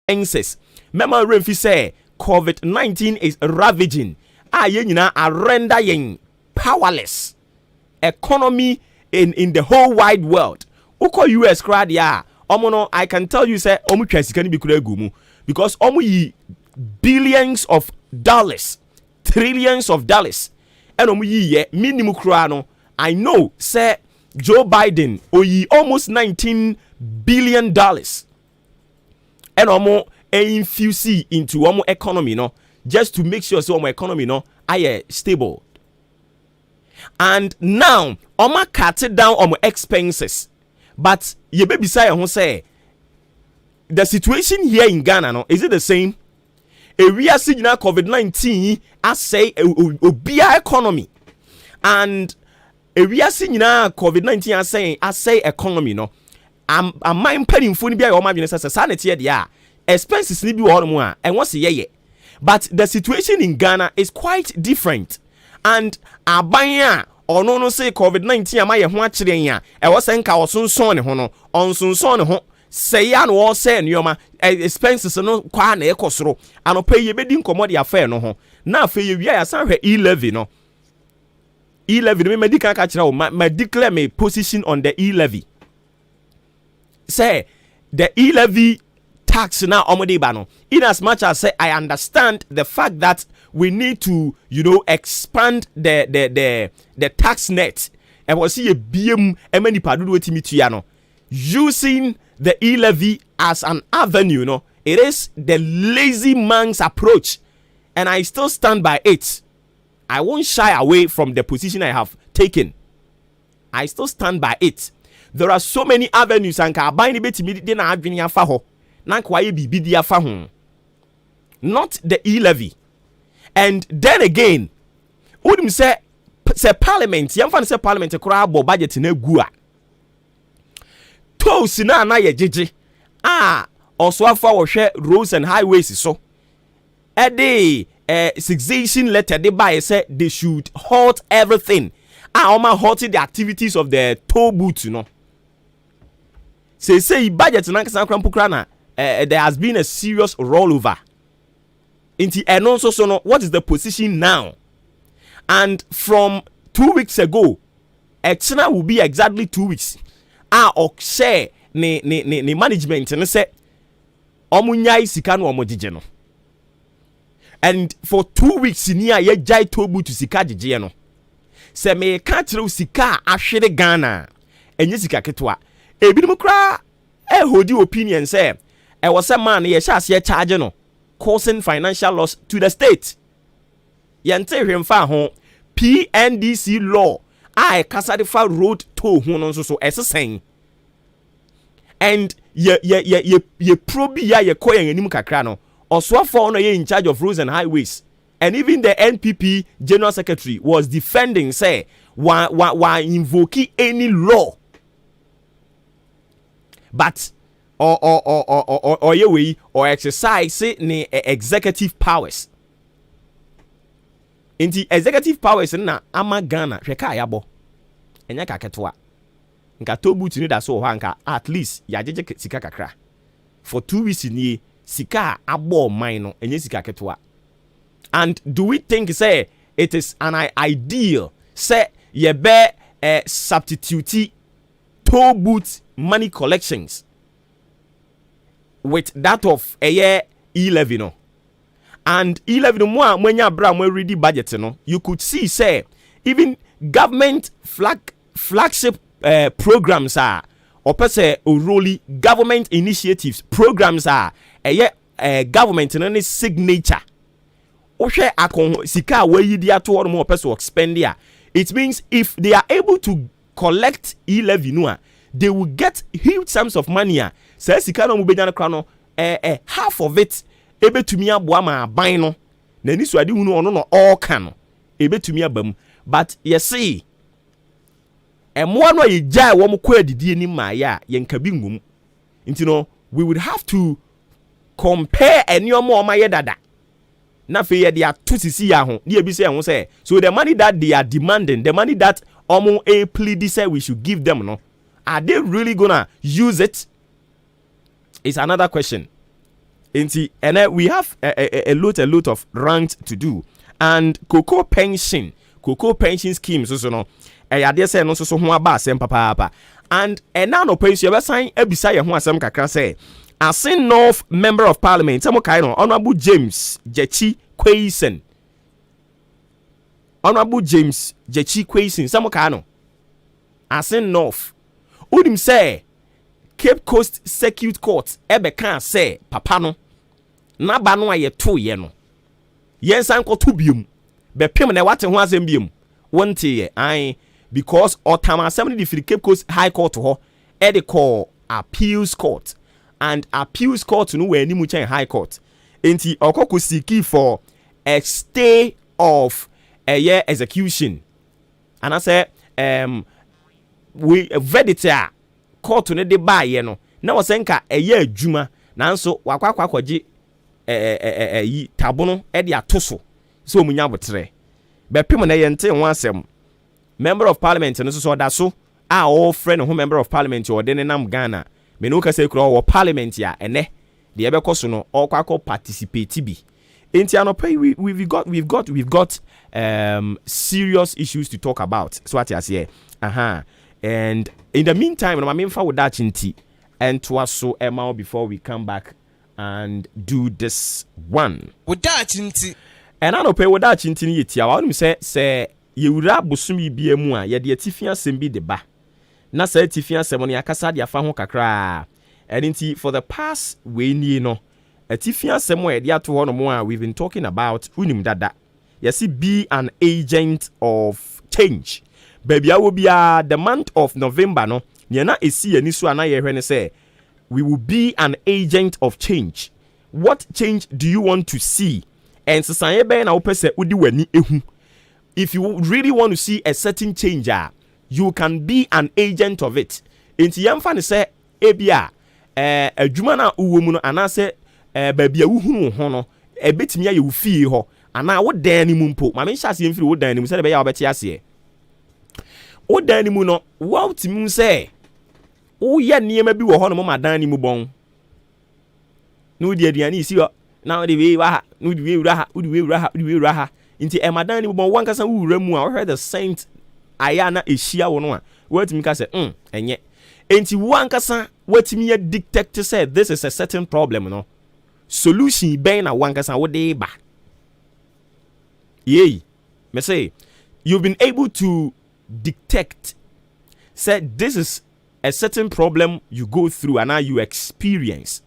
expenses. Remember, Renfi say COVID-19 is ravaging. Yenina render yen powerless. Economy in the whole wide world. Uko US crowd ya. Omono, I can tell you say omu chesikani bi kure gumu because omu yi billions of dollars, trillions of dollars. And omu yi ye minimum crano. I know say Joe Biden oyi almost $19 billion. And omo infuse into omo economy no just to make sure so omo economy no are stable. And now omo cut down omo expenses. But ye baby say who say the situation here in Ghana no is it the same? We are seeing now COVID-19 as say a economy, and we are seeing now COVID-19 as say economy no. I'm mind paying for be my business sanity there. Expenses need be all more and what's ye. But the situation in Ghana is quite different, and abaya or no say COVID-19 am I ho akyere ya e wo senka osonson ne ho no onsonson ne ho say ya no say nyoma expenses no kwa na ekosoro anopa ye bedi nkomo de affair no ho na afei ye wi ya san hwe E-levy no E-levy me medical ka kyere o ma declare me position on the E-levy. Say the E-levy tax now omode ba no, in as much as say I understand the fact that we need to expand the tax net and we see a BM many padu wetimi tuya no using the E-levy as an avenue it is the lazy man's approach, and I still stand by it. I won't shy away from the position I have taken. I still stand by it. There are so many avenues and ka buy ni betimi de na adwene afa ho na kwa ye bibi di afa ho, not the E-levy. And then again, wouldn't say parliament, young fan say parliament a crab or budget in a gua. Toast na ye jiji. Also for share roads and highways so. A day, succession letter they buy say they should halt everything. Oma halted the activities of the toll booth, Say budget na krana. There has been a serious rollover. And also, so what is the position now? And from 2 weeks ago, China will be exactly 2 weeks. Or share ne management and say, Omunyai Sikano Omodijeno. And for 2 weeks, near ye jai tobu to Sika Jeno. Se me katro Sika Ashere Ghana. And Yesika Ketwa. A bidumukra, hold your opinion, say, I was a man, ye shas ye charge no. Causing financial loss to the state. Yante hwemfa ho PNDC law I kasadifa road to ho so essaying. And ye probi ya ye koyen anim kakra no oswafo no ye in charge of roads and highways, and even the NPP general secretary was defending say why invoke any law, but or exercise ne executive powers. Inti executive powers na ama Ghana hweka yabo enya kaketwa nka tobu tuni da so hanka at least ya jeje sika kakra for 2 weeks ni sika abo man no enya sika ketwa. And do we think say it is an ideal say ye be substitute toll booth money collections with that of a year E-levy no? And E-levy no more when you bra when ready budget no, you could see say even government flagship programs are or per se really government initiatives programs are a year government and any signature. Oshe akon sika we yi dia to more person expend there. It means if they are able to collect E-levy no, they will get huge sums of money. Say sika no mubenya no half of it ebe tumi aboa ma ban no na ni so ade hunu ono no all can ebe tumi abam. But you see emwa no ye jai wo mko adidie ni ma ya ye nka bi ngum nti no we would have to compare enyomo ma ye dada na fe ye dia to sisi ya ho na e bi say ho say so the money that they are demanding, the money that omo a plead say we should give them no, are they really gonna use it? It's another question. And we have a lot of ranks to do. And cocoa pension schemes also no. Yade say no so ho aba asem papa. And now no pension be sign ebisa ye ho asem kakra say Asin North Member of Parliament some kind no Honorable James Jechi Kwesen. Honorable James Jechi Kwesen some kind no Asin North. Udim say Cape Coast Circuit Court ebe kan say papa no na ba no aye to ye no. Yen san ko to biom. Be pem na wate ho asem biom. Wonte ye ai because otama assembly the Cape Coast High Court ho e de call Appeals Court. And Appeals Court no we animu chen High Court. Enti okoko siki for a stay of a year execution. And I say we verdict court no de ba ye no. Na wo senka a year adwuma nanso wakwa kwaji yi tabono e de atoso. So munya botre. Be pem na ye nte ho asem. Member of Parliament no so da so all friend who member of Parliament or den nam Ghana. Me no ka say kro wo Parliament ya ene de ebe koso no all kwakọ participate bi. Enti anopai we've got serious issues to talk about. So what you say? And in the meantime, no mamemfa with that chinti and to us so Emma before we come back and do this one. With that chinti. And anopai with that chinti ni yetia. Wa say yewura bosumi bia mu a ye de atifia sem bi de ba na sa atifia sem no yakasa de afa ho kakra and for the past we ni no atifia sem e de ato ho no mo a we've been talking about unim dada yesi be an agent of change baby awo bia the month of November no ne na esi ani so ana ye hwe ne say we will be an agent of change. What change do you want to see? And sisan be na wo pese udi wani ehu. If you really want to see a certain change, you can be an agent of it. Inti yamfa ne say ebia adwuma na uwo mu no anase baby a wuhunu ho no ebetimi aye wo fie ho ana wo dan ni mu mpo ma me nhyase yemfiri wo dan ni mu se be ya wo beti ase wo dan ni mu no wo timi say wo ye niema bi wo ho no ma dan ni mu bon no di aduane isi ho na wo de we wa ha no di we wura ha wo di we wura ha inti emadan ni bon wankasa wura mu a wo heard the saint ayana ehia wo no a watimi ka say enye inti wankasa watimi ya detect say this is a certain problem no solution ben na wankasa wo de ba yey me say you've been able to detect say this is a certain problem you go through and now you experience.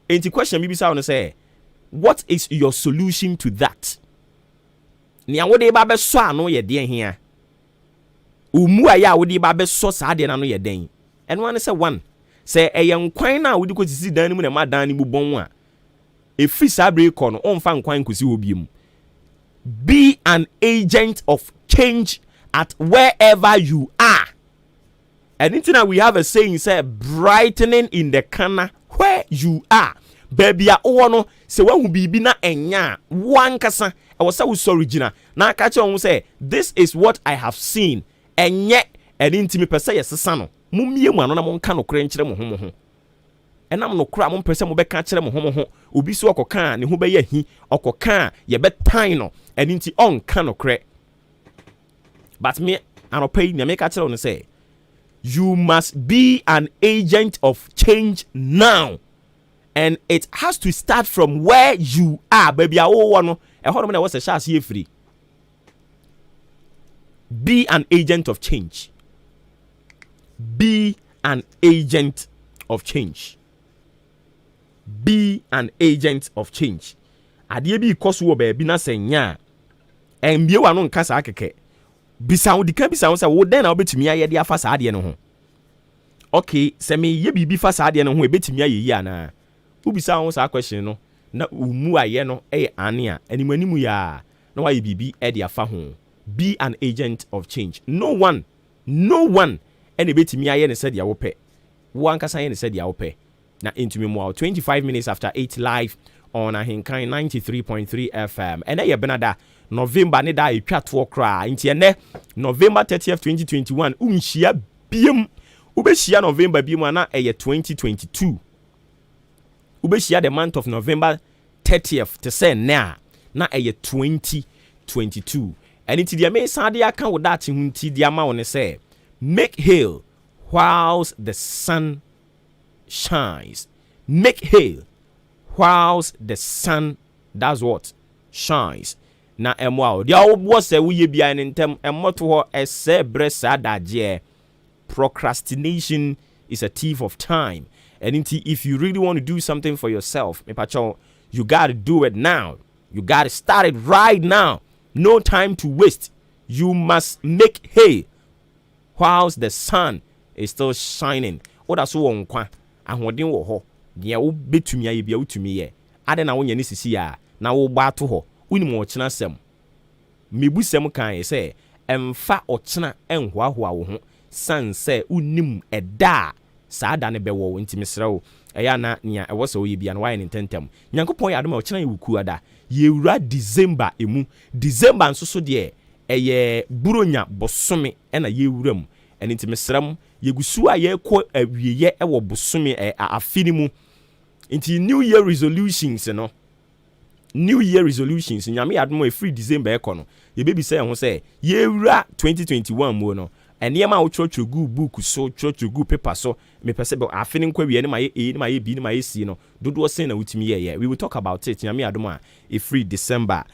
Inti question maybe say say what is your solution to that? Ni awode ba be so ano ye de hia umu aya awode ba be so sa de na no ye den eno an say one say eyen kwan na awode ko sisi dan mu na ma dan ni mu bon a e free sabre ko no on fa nkwan kosi obiem. Be an agent of change at wherever you are. And intina we have a saying say brightening in the corner where you are. Baby a no se wa hu bibi na enya wankasa I was so original. Now catch on say this is what I have seen and yet and intimi pese yesesa no mumie mu ano na mo nka no kra nkyere mo ho enam no kra mo pese mo be ka kyere mo ho obi so okoka ne ho be ya hi okoka ye be tan no and inti on ka no kra but me anopai ne me ka kyere no say you must be an agent of change now. And it has to start from where you are, baby. What's a chance here free? Be an agent of change. Be an agent of change. Be an agent of change. Adie bi koso baby na senya. Embie wa no nka sa akeke. Bisa wo dika bisa wo say wo den na obetumi aye de afa sa ade no ho. Okay, se me ye bibi fa sa ade no ho ebetumi aye yi ana. Ubisa won sa question no na umu aye no ane a animanimu ya na waye bibi e de afa ho. Be an agent of change. No one any betimi aye ne said ya wo pe wo ankasa aye ne said ya wo pe na intumi mo 25 minutes after 8 live on Ahinkan 93.3 FM and ye benada November ne da etwa to kra nti ene November 30th 2021 unhia biem ubehia November biem na 2022 ubeshia the month of November 30th to say now na eye 2022 and it dia me sade aka wo that hunti dia ma won say make hay whilst the sun shines. Make hay whilst the sun does what? Shines. Na emwa dia wo se wo ye bia ne ntem emoto ho ese bresa daje. Procrastination is a thief of time. And if you really want to do something for yourself, you got to do it now. You got to start it right now. No time to waste. You must make hay whilst the sun is still shining. What that's one kwa ahoden wo ho. Dia wo betumi aye bia wotumi ye. Ade na wonya ni sisi ya na wo ba to ho. Unim wo kyena sem. Mebusem kan say emfa okyena enhoahoa wo ho. San say unim eda saada ne bewo ntimi srewo eya na nia ewo so ye bia na why nintentem nyankopon ya adom okyena yewu ada yewura December emu December nso so de eye buronya bosome na yewura mu eni ntimi srem yegusu a yekọ awieye ewo bosome afini mu nti new year resolutions no new year resolutions nyame adom e free December ekono ye bebi say ho say yewura 2021 mu no enema wo church gu book so church gu paper so me pese be afini nkwa wie ne maye e ne maye bi ne maye si no dodo sen na wutimi ye we will talk about it nyame adom a e free December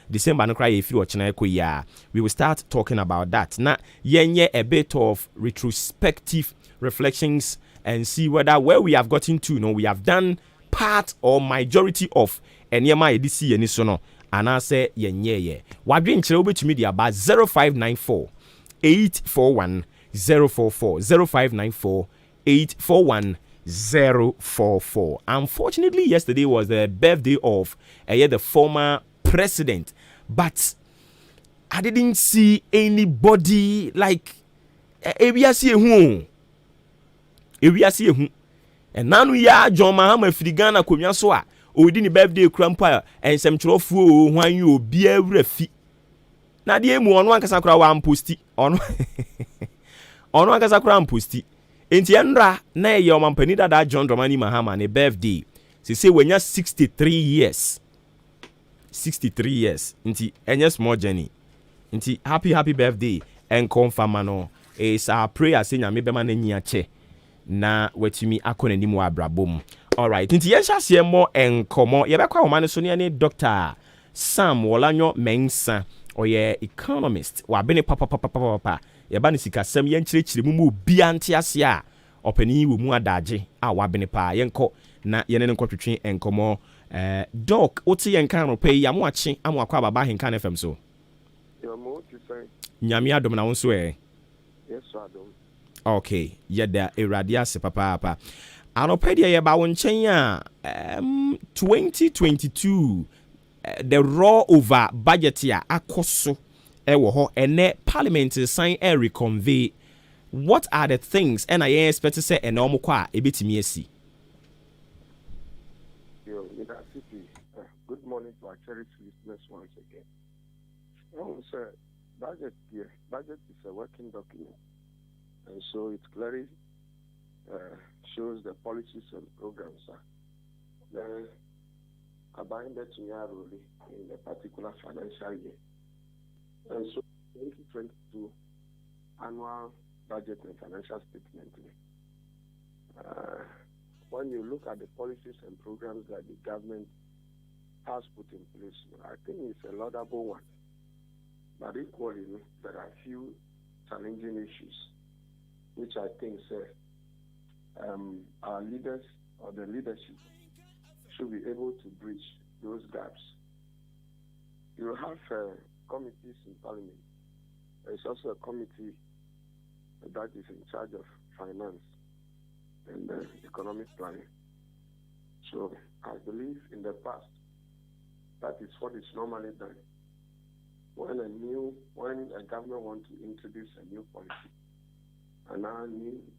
no cry e free ochena ekoya we will start talking about that na yenye a bit of retrospective reflections and see whether where we have gotten to we have done part or majority of enema e disi ye ni so no ana say yenye ye wadwen kire obetumi dia ba 0594 841 044 0594 841 044. Unfortunately, yesterday was the birthday of the former president, but I didn't see anybody like Ebiasi Ehu. And now we are John Mahama Frigana Kumyasoa, or didn't birthday crampa and some trofu when you be a refi. Na die mu ono ankasa kura wa amposti ono ono ankasa kura amposti enti enra na ye o mampani dada John Dramani Mahama ne birthday se wenya 63 years enti enye small journey enti happy birthday and confirm no is our prayer say nyame bema na nyi ache na watimi akona nim wa abrabom. All right enti ye hya se mo enkomo ye bekwa wo mane so ne Dr. Sam Wolanyo Mensa oye economist wa bene papa ye ba ne sikasem ye nkyerechire mu bia nte ase a opani wo mu adaje a wa bene pa ye nko na ye ne nkotwetwe enkomo doc oti ye nkan no pay ya mo ache amo akwa baba henkan FM so yo mo ti say nyame adom na wonso yes adom okay ye da eradia se papa anopedia ye ba won chen a 2022 the raw over budget ya akoso ewo ho ene parliament sign e reconvey. What are the things and I expect to say enormous kwa ebetimi asi? Good morning to our cherished listeners once again. Sir, budget is a working document, and so it clearly shows the policies and programs that are binded to Yaroli in a particular financial year. And so 2022 annual budget and financial statement. When you look at the policies and programs that the government has put in place, I think it's a laudable one. But equally, there are a few challenging issues, which I think our leaders or the leadership should be able to bridge those gaps. You have committees in Parliament. There's also a committee that is in charge of finance and economic planning. So I believe in the past, that is what is normally done. When a government wants to introduce a new policy and a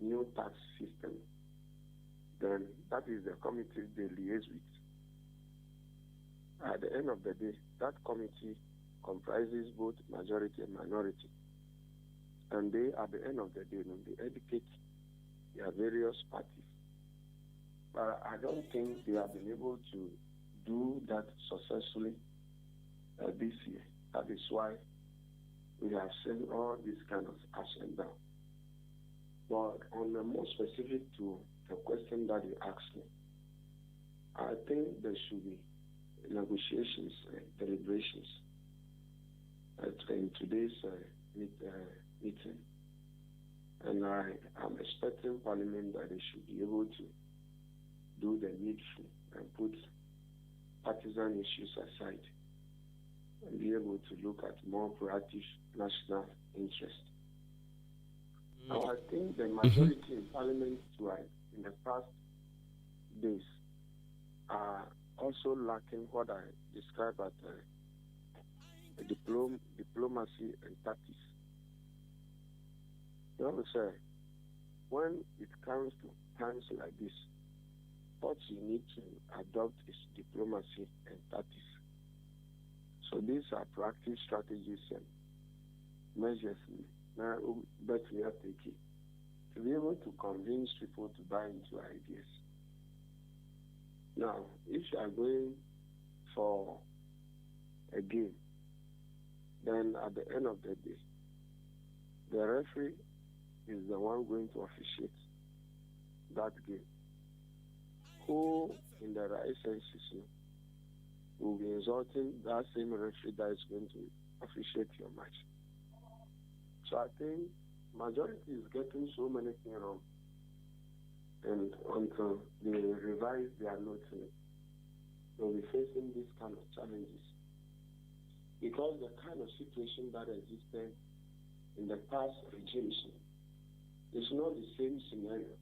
new tax system, then that is the committee they liaise with. At the end of the day, that committee comprises both majority and minority. And they, at the end of the day, they educate their various parties but I don't think they have been able to do that successfully this year. That is why we have seen all these kind of ups and downs. But on the more specific to the question that you asked me, I think there should be negotiations, deliberations in today's meeting. And I am expecting Parliament that they should be able to do the needful and put partisan issues aside and be able to look at more proactive national interest. Now, I think the majority in Parliament in the past days are also lacking what I describe as diplomacy and tactics. You know, say, when it comes to times like this, what you need to adopt is diplomacy and tactics. So these are proactive strategies and measures that we are taking to be able to convince people to buy into ideas. Now, if you are going for a game, then at the end of the day, the referee is the one going to officiate that game. Who, in the right senses, will be insulting that same referee that is going to officiate your match. So I think majority is getting so many things wrong, and until they revise their notes, they'll be facing these kind of challenges. Because the kind of situation that existed in the past regimes is not the same scenario.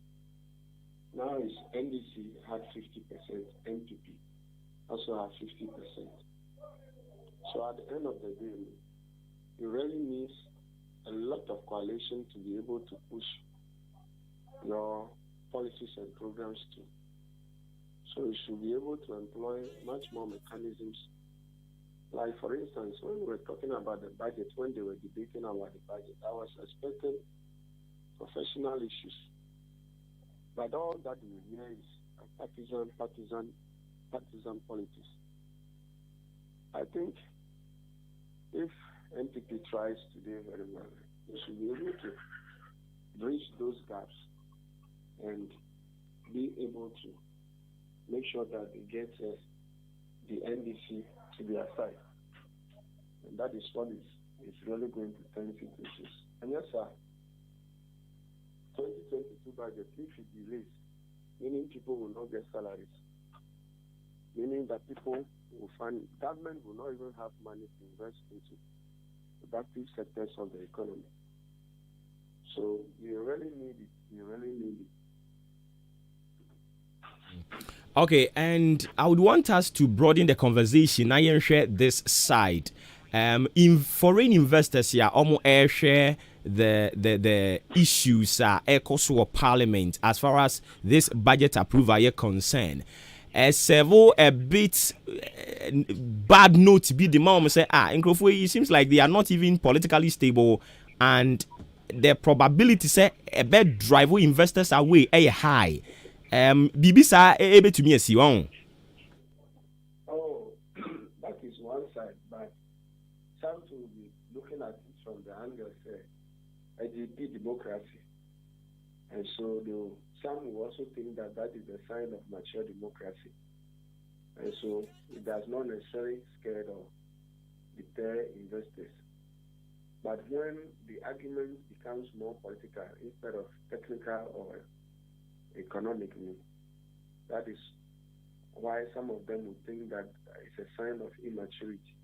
Now it's NDC had 50%, NPP also have 50%. So at the end of the day, you really need a lot of coalition to be able to push your policies and programs too. So you should be able to employ much more mechanisms. Like, for instance, when we were talking about the budget, when they were debating about the budget, I was expecting professional issues. But all that we hear is partisan politics. I think if NPP tries today very well, they should be able to bridge those gaps and be able to make sure that they get the NDC to their side. And that is what is really going to turn into issues. And yes, sir, 2022 budget, if it delays, meaning people will not get salaries, meaning that people will find, government will not even have money to invest into productive sectors of the economy. So you really need it. You really need it. Okay, and I would want us to broaden the conversation. I share this side. In foreign investors here, almost share the issues echoes of Parliament as far as this budget approval is concerned. Several a bit bad note to be the mom say it seems like they are not even politically stable, and the probability say a bad drive investors away high. Bibisa able to me as you on. Oh, that is one side, but some will be looking at it from the angle of IGP democracy, and so some will also think that that is a sign of mature democracy, and so it does not necessarily scare or deter investors. But when the argument becomes more political instead of technical or economic, that is why some of them would think that it's a sign of immaturity.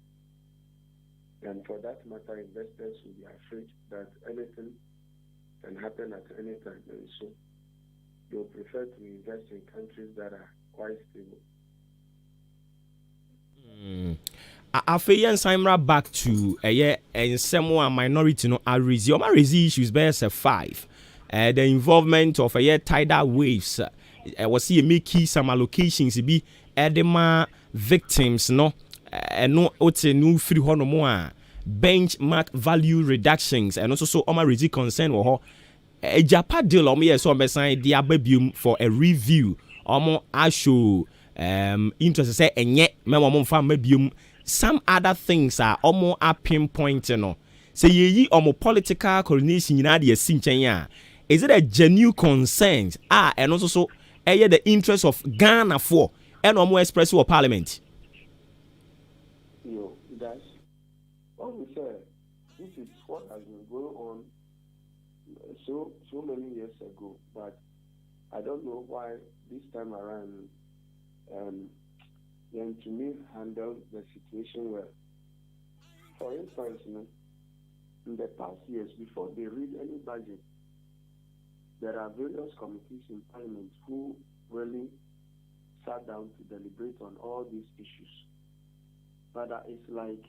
And for that matter, investors will be afraid that anything can happen at any time. And so they'll prefer to invest in countries that are quite stable. After Simra back to and some minority raise issues bears 5. The involvement of tidal waves was see make some allocations be edema victims no free benchmark value reductions and also so raise concern or a Japan deal so sign the ababium for a review omo asho interest say enye me mo mfa mabiom some other things are omo a pinpoint no say yeyi omo political coordination nyina de asi nchen a is it a genuine concern eno so the interest of Ghana for and omo express for parliament? No, that's what we say. This is what has been going on so many years ago, but I don't know why this time around then to me handle the situation well. For instance, in the past years, before they read any budget, there are various committees in Parliament who really sat down to deliberate on all these issues. But it's like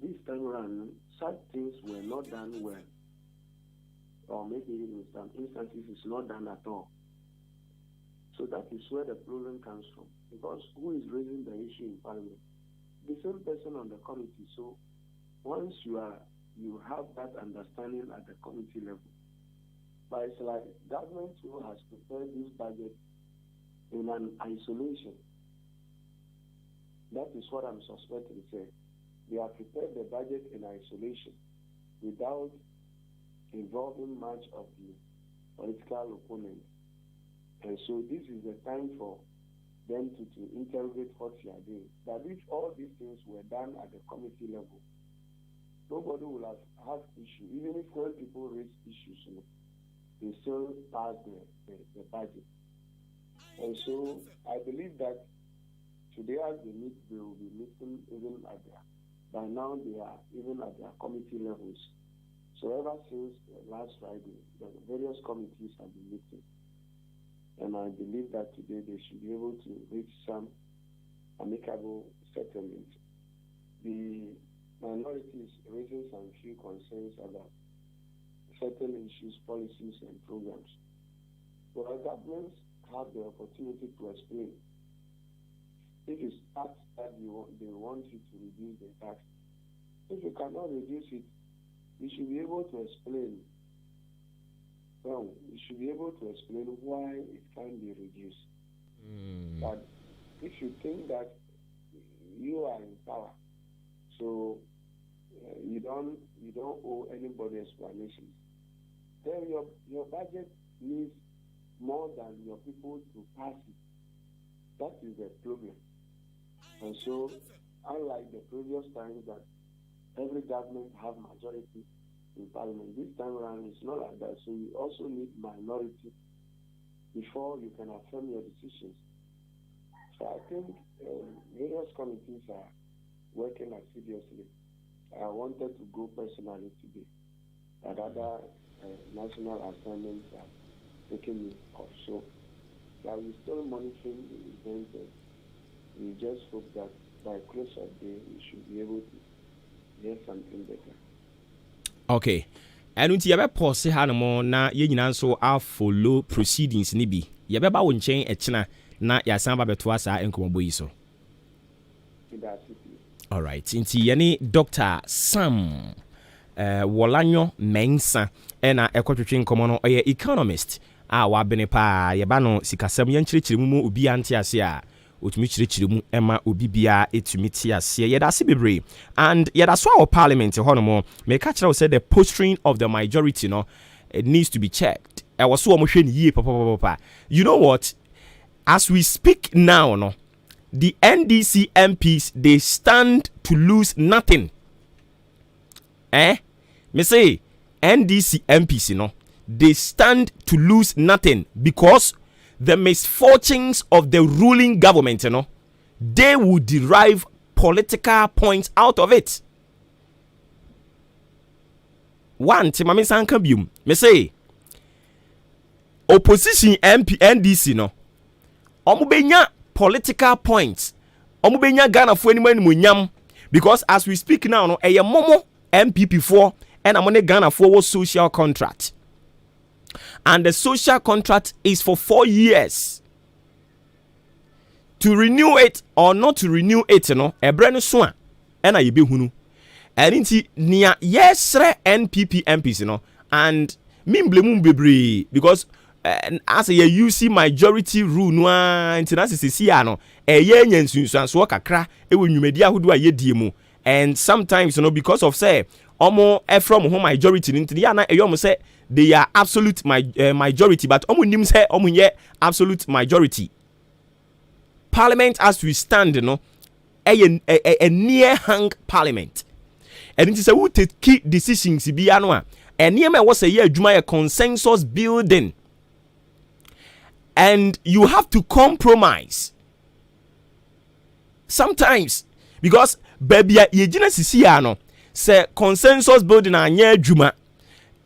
this time around, such things were not done well, or maybe in some instances it's not done at all. So that is where the problem comes from. Because who is raising the issue in Parliament? The same person on the committee. So once you have that understanding at the committee level, but it's like government who has prepared this budget in an isolation. That is what I'm suspecting. Say they have prepared the budget in isolation without involving much of the political opponents. And so this is the time for them to interrogate what they are doing. That if all these things were done at the committee level, nobody will have issue. Even if when people raise issues, they still pass the budget. And so I believe that today as they meet, they will be meeting even at by now they are even at their committee levels. So ever since last Friday, the various committees have been meeting. And I believe that today they should be able to reach some amicable settlement. The minority is raising some few concerns about certain issues, policies, and programs. Well, governments have the opportunity to explain. If it's tax that they want you to reduce the tax, if you cannot reduce it, you should be able to explain. Well, you should be able to explain why it can be reduced. But if you think that you are in power, so you don't owe anybody explanations, then your budget needs more than your people to pass it. That is the problem. And so, unlike the previous times that every government have majority in Parliament, this time around it's not like that. So you also need minority before you can affirm your decisions. So I think various committees are working assiduously. I wanted to go personally today, but other national assignments are taking me off. So we're still monitoring the event. We just hope that by close of day we should be able to get something better. Okay. And until you pause hanamo na ye nyina nso a follow proceedings ni bi. Ye beba wo nchen e kina na ya san ba beto asa enkomobo yi so. All right. Inti ye ni Dr. Sam Wolanyo Mensa na ekotwetwe nkomo no oye economist a wa bene pa ye ba no sikasam ye nkyerechire mu obi ante ase a otumi kyerechire mu ema obi bia etumi ti ase ye da se bebre and ye da so our parliament honomo me ka kire say the posturing of the majority no it needs to be checked. I was so mo hwe ni yie papa. You know what, as we speak now no, the NDC MPs they stand to lose nothing. Me say NDC MPs, you know, they stand to lose nothing because the misfortunes of the ruling government, you know, they will derive political points out of it. One, Timami Sankabium, me say opposition MP NDC, no, omubenya political points, omubenya Ghana for anyone munyam because as we speak now, no, eye momo MPP4 and I'm on a Ghana for social contract. And the social contract is for 4 years. To renew it or not to renew it, you know, a brand swan. And I be hunu. And inti niya yesre NPP MPs, you know, and min blemu bebre because as you see majority rule no international no nyansunsuanso kakra e wo nwumedi ahodo a yedie mu and sometimes because of say omo from home majority nti ya na eyom say they are absolute majority but omo nim say omo ye absolute majority. Parliament as we stand a near hang parliament and it is a would take key decisions bi ano a near me was a year adwuma a consensus building. And you have to compromise sometimes because baby ye gina sisi ano say consensus building anya adwuma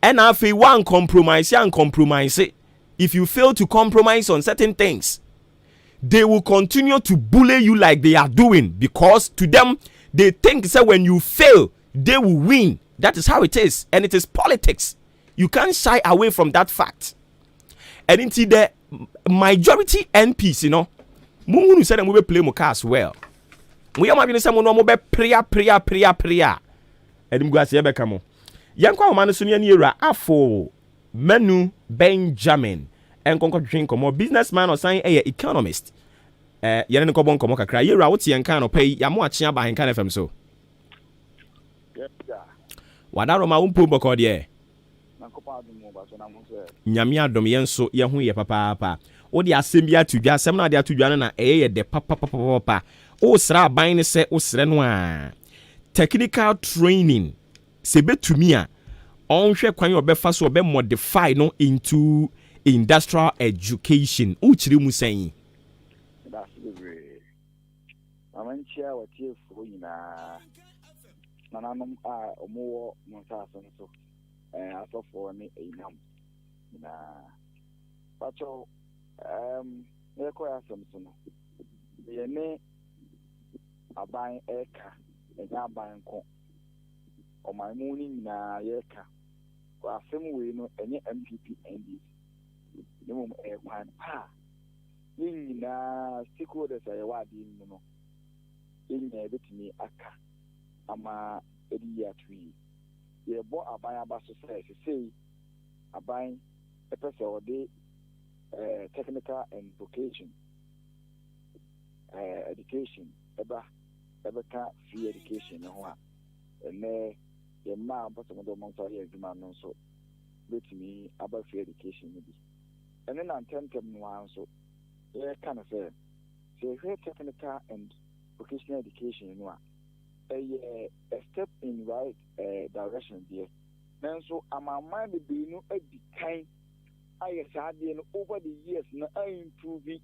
and afi one compromise and compromise. If you fail to compromise on certain things, they will continue to bully you like they are doing, because to them they think say when you fail they will win. That is how it is, and it is politics. You can't shy away from that fact. And into the majority MPs, Mungu said we play more as well. We are maybe some no more prayer. And we go see ebe kamo. Yankwa man so ne era afo Menu Benjamin and konko drink more businessman or sign economist. Yene ne kobon komo kakra yera wote yanka no pay ya mo achia ba henka FM so. Wadaro ma umpo boko de. Nyame adom yenso ye ho ye papa. Wo de asem bi atudwa asem na de atudwa na ye de papa. O sra ban ne se o sre no a. Technical training se betumi a onhwe kwan obefa so obe modify no into industrial education. Uchiri mu sen. That's the amanchia watie fo nyina. Nananum a omo monsa so asofo ni einam na pacho eko ya samso no ye ne aban eka enya aban ko omamu ni nyina ye ka ko asem we no enye MPP NDC ni mum kwan pa ni nyina stakeholders aye wadi ni no enya betimi aka ama edi ya twi ye bo aban abaso say aban epese ode technical and vocation education eba ka free education ho a ene ye ma boso mo do mo so ye adwuma no so betimi aba free education ni bi ene na tentem no anso ye kana say technical and vocational education no a a step in right direction there. Then so amama the binu edikan I sadly over the years now improving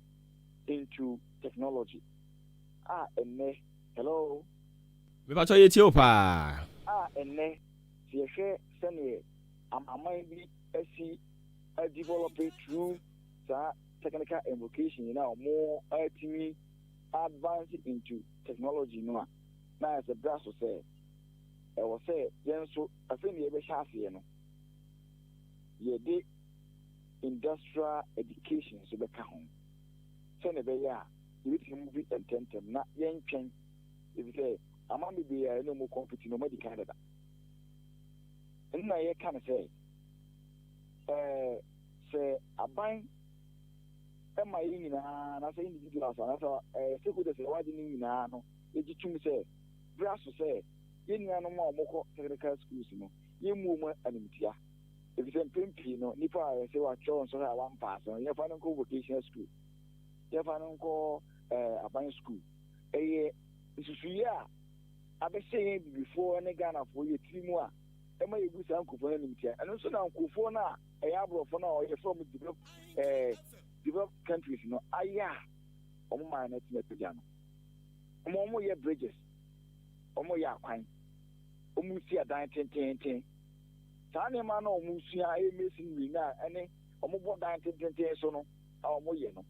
into technology. Ene hello. Me ba to ye ti opa. Ene se hwe sene amama bi asi develop through technical and vocation now more ultimately advance into technology no. Now as a brass will say, I will say, then so I think you have a no. Ye did industrial education so the home. Send a bear, you will move and tentem, not young king. If you say, I'm only be no more competing no medical Canada. And now you can say, I bind. Am I in and I say individuals, and I thought, say, who does why didn't you know? Did you say? Brass to say, you know, more technical schools, you move and imtia. If it's a pimpy, Nipa, I say what John so I one pass on your final vocational school. Your final call a buying school. A year, this is I've been saying before any Ghana for you 3 more. Am I a good uncle for imtia? And also now, Kufona, a abro for now, you're from developed countries, on my net pajama. More your bridges. Omo ya kwan omusi adan tenten tane ma na omusi a emesin wi na ene omo bo dan tenten so no a omo ye no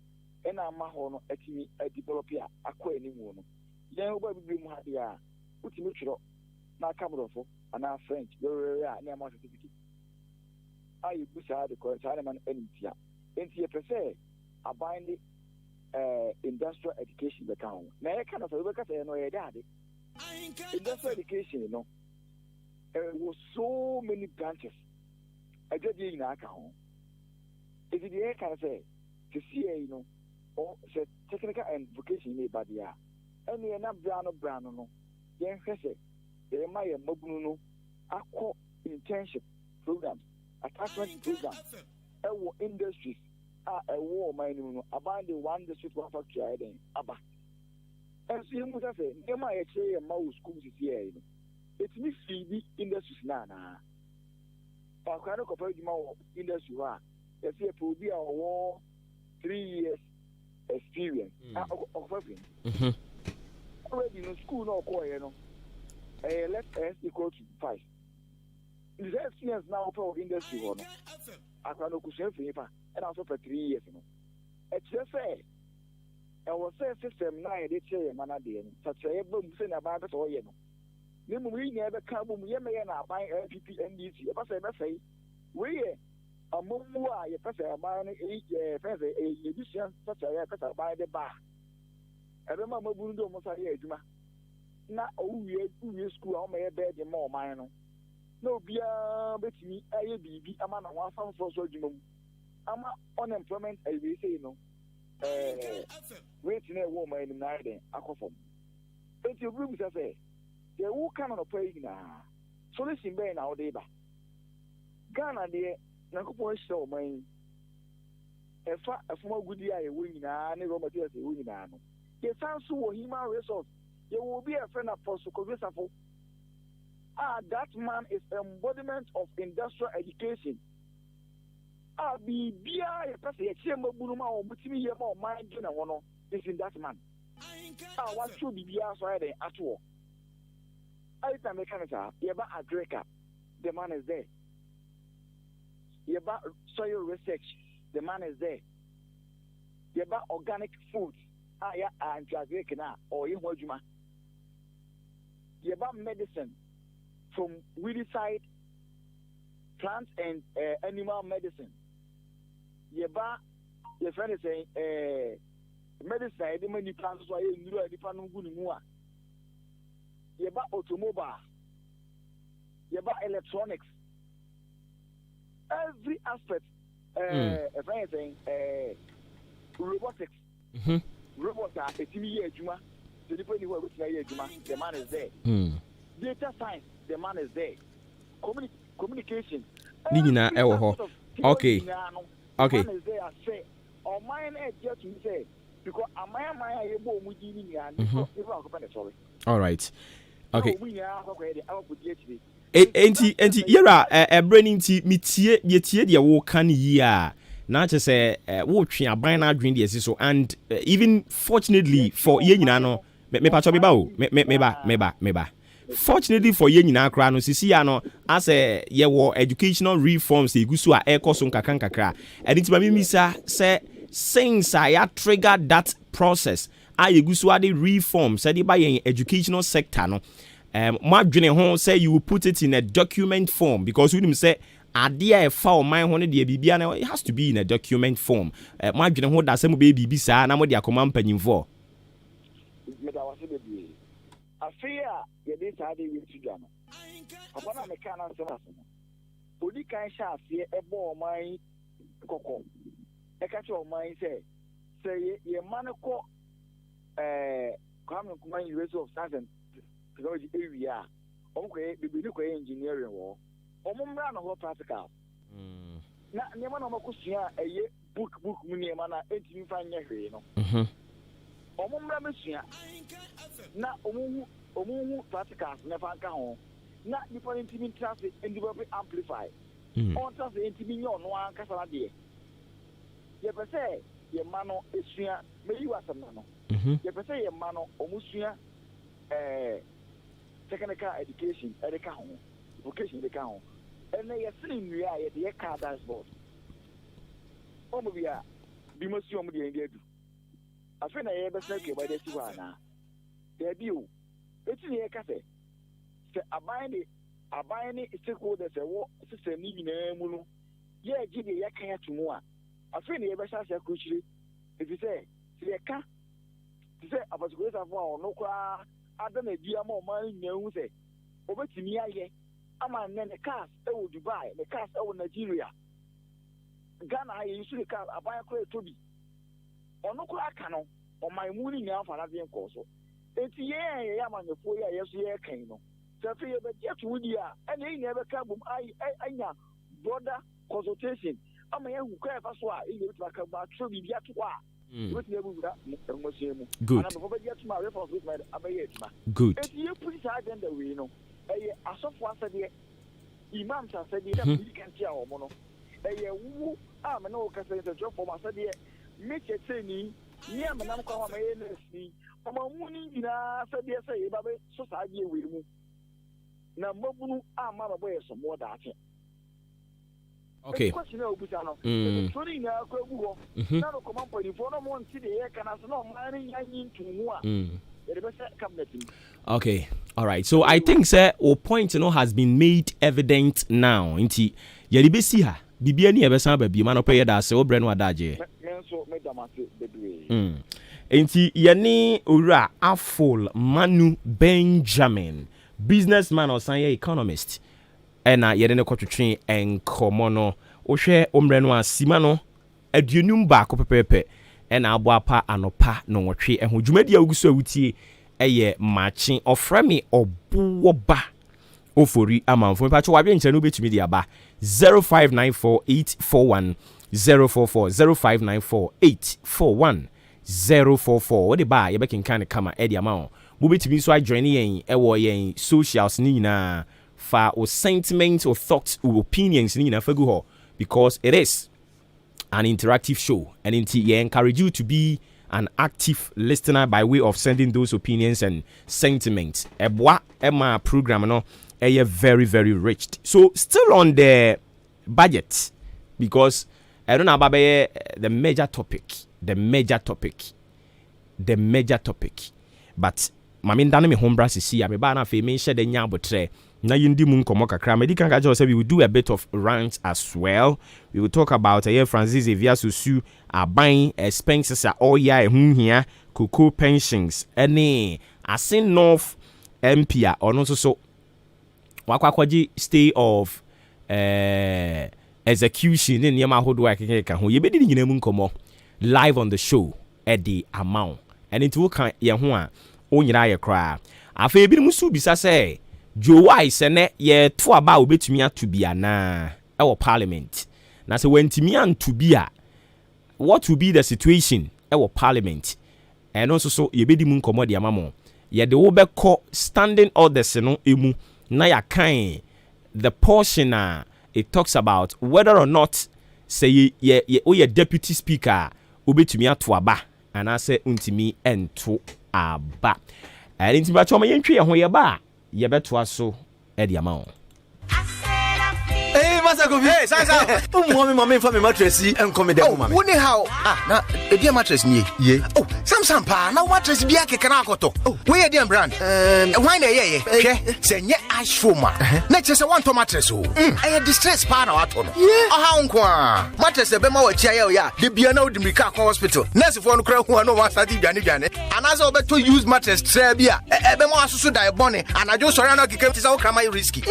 ena ma ho no atimi develop ya akwa animu no yen oba bibi mu hade a utimi twiro na kabrofo ana French a na ma certificate ayi busa de ko tane ma entia entie pese abandi industrial education the town na e kana so we ka say no ye dade. Industrial education, there were so many branches. I just didn't know. If the air can say, to see, or say technical and vocation in Badia, and you're not brown, no, then say, they might a mobuno, aqua internship programs, attachment programs, industries, a war mining, abandon one district one factory, then, Abba. And so you must say, they might say a mouse schools here. It's me feed industries now. I can't compare the more industry. If you put be our 3 years experience of working. Already in school, no core, let's S equal to 5. This experience now for industry one. I can't go to and also for 3 years. It's just fair. I was say system 9 they say man such a boom say na ba beto ye no me mu yi na be ka boom ye me na ban LPP NDC e ba say we amumu a ye pese ban e pese e edition such a pese ban de ba e be ma maburu do mo sa ye aduma na owie school a o me be de mo man no na obia betimi aye bibi ama na wa fan so aduma mu ama unemployment I we say no waiting a woman in the night, Aquafom. It's your room, say, they will come on a play now. So listen, Ben, our neighbor. Ghana, dear, Nacopo show mine. A small good year, a wing, and a materials, a wing. They sound so human resource. There will be a friend of Apostle Cogresafo. That man is embodiment of industrial education. Be a person, a chamber Buruma or Butimi here more mind than one is in that man. What should be outside at all? I time mechanical, Yaba a Draker, the man is there. Yaba soil research, the man is there. Yaba organic food, and Jagrekina or Imojuma. Yaba medicine from weedy side, plant and animal medicine. Yeba, your friend is saying, medicine, the many plants are in New York, Yeba automobile, Yeba electronics, every aspect, a friend saying, robotics, robots are a TV Juma, the depending where Juma, the man is there. Data science, the man is there. Communication. Okay. Okay. All right. Okay. Enti yera branding ti metie de wo kan yi a na che say wo twe aban na adwen de so and even fortunately for ye nyina no me pa cho me ba o me ba fortunately for ye nyina kra no sisi ya no as ye wo educational reforms e gusu a ekoso nkakra and it me misa say since I trigger that process I gusu ade reform say by ye educational sector no madwene ho say you will put it in a document form because we say idea fa o man ho ne de bibia na it has to be in a document form madwene ho da say mo be bibi sa na mo de akoma mpanyimfo afia ye dey sade we tuga no apana me kana nsema so odi kan sha afia ebo o man kokko e ka che o man say ye man ko kwame kuma University of Science and Technology area omkwe bibini ko engineering wo omumra no ho practical na nyema no makosua eye book mu nyema na entimi fa nya hwe no omumra mesua na omuhu practicals na fa nka ho na different entimi traffic and develop amplify on traffic entimi nyo no anka sala de ye pese ye mano esua meyi wasam no ye pese ye mano omusua technical education edeka ho vocation edeka ho and ye sini nwia ye de car dashboard omo bia bi mosi omo de ndedu afi na ye bese ke ba de ti wa na de bi o eti ne ka se aban ni stakeholders wo system ni nyina mu no ye gi de ye kan atumu a afi na ye be sha kuchiri efi se ye ka ti se abasigolesa fo a ono kwa adana bia ma o man nyahu se obetimi aye ama ne cars e wo Dubai ne cars e wo Nigeria Ghana you should call a buy a to be. Or no cano, or my mooney now for nothing also. It's yeah, man, the 4 years, yeah, Kano. So if you have just would ya, and they never come, I brother consultation. I mean, who care for swa, in the back about Truby Yatwa. Good. Good. If you put it out in the way, a soft one said, Imam said, you can tell Mono. Woo, I'm an old Cassandra job for my study. Make it say me, yeah, man, I'm calling my NSC. I'm a morning in a said, yes, I society with me. Now, Mobu, I'm not aware some more data. Okay. Okay. All right. So I think sir, our point has been made evident now. Inti yedi besi ha bibia ni ebesa ba bi ma no pay da se obre no adaje. Inti yeni ura Afol Manu Benjamin, businessman or sanye economist. Ena yede ne kotwetwe enkomo no ohwe omre no asima no aduonum ba ko pepepe ena aboapa anopa no nwotwe eho dwumadi aguso awutie eye Maakye ofremi Obuoba Ofori Amanfo pa cho wadwe nche no betumi dia ba 0594841044 0594841044 wo de ba ye bekinkan kama e dia ma o bo betumi so adjoin yen e wo yen socials ni nyina fa o sentiments or thoughts or opinions ni na fagu ho because it is an interactive show and I encourage you to be an active listener by way of sending those opinions and sentiments. Ebwa Emma program no very very rich. So still on the budget because I don't know about the major topic but mamin dane me hombra sisi ya me ba na fe me hye de nya abotre na yindi mu nkomo kakra medical ka say we will do a bit of rant as well. We will talk about Francis Xavier Susu aban expenses are all year here cocoa pensions any asin north MP or no so wakwaji stay of execution in yama hodo akeka ho ye bedi nyina mu nkomo live on the show at the amount and it will kan ye ho a onyira ye kra afa ebi mu su bisa say Joe Wise ne ye to aba obetumi atubia na e wo parliament na se wantimi antubia what will be the situation e wo parliament and also so ye bedi mu nkomo de amamo ye de wo beko standing orders no emu na ya kan the portion it talks about whether or not say ye deputy speaker obetumi ato aba and say untimi ento aba and intimi achoma yentwe ye ho ye ba ye beto aso e di amount. Hey, Master Kofi. Hey, Sansa. Mommy for me mattress and come down, mommy. Woni how? Na e dia mattress ni. Ye. Oh, Samsam pa. Na mattress bia ke kana akoto. Oh, we dia brand. Why na ye? Hwe, se nye ash foam. Na chese want mattress o. I distress pa na wato no. Aha nko a. Mattress e be ma wa chia ye o ya. De bia na odi mrika akon hospital. Nurse for no kra hu no wa start dwane. Anaza obeto use mattress tray bia. E be ma asusu dai bone. Anajo sori na kike tisa wo krama risky.